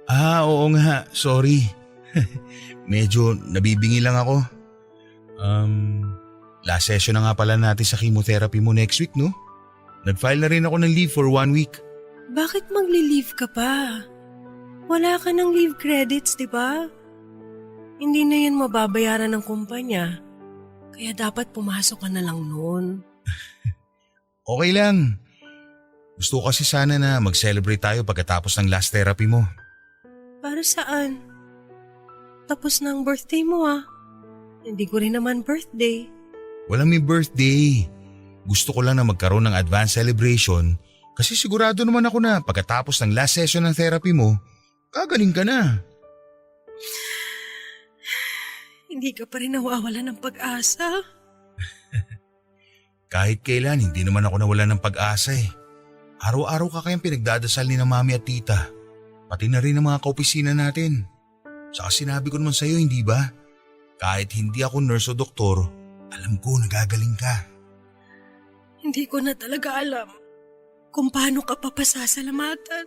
Ah, oo nga. Sorry. Medyo nabibingi lang ako. Last session na nga pala natin sa chemotherapy mo next week, no? Nag-file na rin ako ng leave for 1 week. Bakit magli-leave ka pa? Wala ka ng leave credits, di ba? Hindi na yan mababayaran ng kumpanya. Kaya dapat pumasok ka na lang noon. Okay lang. Gusto ko kasi sana na mag-celebrate tayo pagkatapos ng last therapy mo. Para saan? Tapos ng birthday mo Hindi ko rin naman birthday. Walang may birthday. Gusto ko lang na magkaroon ng advance celebration kasi sigurado naman ako na pagkatapos ng last session ng therapy mo, kagaling ka na. Hindi ka pa rin nawawala ng pag-asa. Kahit kailan, hindi naman ako nawala ng pag-asa eh. Araw-araw ka kayang pinagdadasal ni na mami at tita. Pati na rin ang mga kaopisina natin. Saka sinabi ko naman sa'yo, hindi ba? Kahit hindi ako nurse o doktor, alam ko nagagaling ka. Hindi ko na talaga alam kung paano ka papasasalamatan.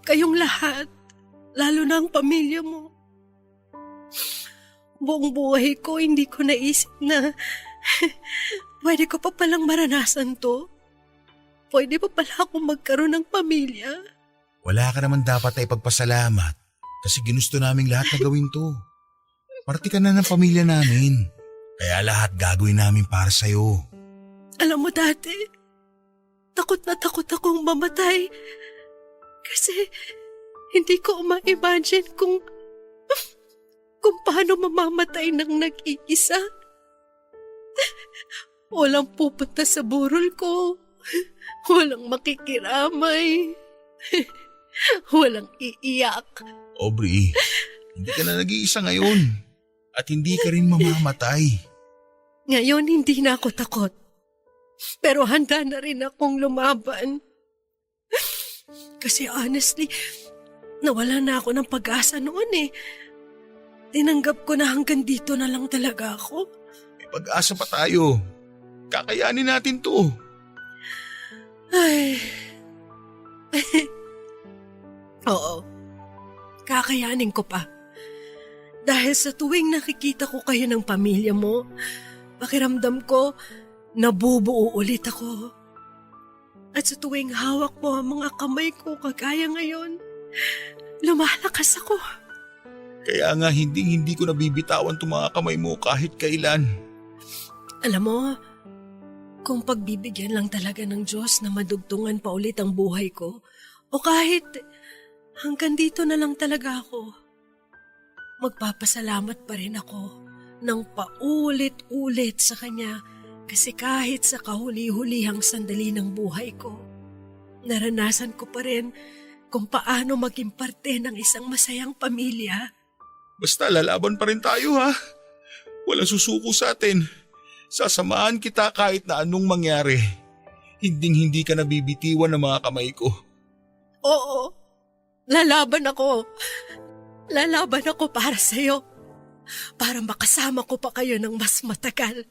Kayong lahat, lalo na ang pamilya mo. Buong buhay ko, hindi ko naisip na pwede ko pa palang maranasan to. Pwede pa pala akong magkaroon ng pamilya. Wala ka naman dapat na ipagpasalamat kasi ginusto naming lahat na gawin to. Parte ka na ng pamilya namin. Kaya lahat gagawin namin para sa'yo. Alam mo dati, takot na takot akong mamatay. Kasi hindi ko ma-imagine kung paano mamamatay ng nag-iisa. Walang pupunta sa burol ko. Walang makikiramay. Walang iiyak. Aubrey, hindi ka na nag-iisa ngayon. At hindi ka rin mamamatay. Ngayon hindi na ako takot. Pero handa na rin akong lumaban. Kasi honestly, nawala na ako ng pag-asa noon eh. Tinanggap ko na hanggang dito na lang talaga ako. May pag-asa pa tayo. Kakayanin natin to. Ay. Oo. Kakayanin ko pa. Dahil sa tuwing nakikita ko kayo ng pamilya mo, pakiramdam ko, nabubuo ulit ako. At sa tuwing hawak mo ang mga kamay ko kagaya ngayon, lumalakas ako. Kaya nga hindi ko nabibitawan itong mga kamay mo kahit kailan. Alam mo, kung pagbibigyan lang talaga ng Diyos na madugtungan pa ulit ang buhay ko, o kahit hanggang dito na lang talaga ako, magpapasalamat pa rin ako ng paulit-ulit sa kanya kasi kahit sa kahuli-hulihang sandali ng buhay ko, naranasan ko pa rin kung paano maging parte ng isang masayang pamilya. Basta lalaban pa rin tayo ha. Walang susuko sa atin. Sasamahan kita kahit na anong mangyari. Hinding-hindi ka nabibitiwan ng mga kamay ko. Oo, lalaban ako. Lalaban ako para sa'yo. Para makasama ko pa kayo ng mas matagal.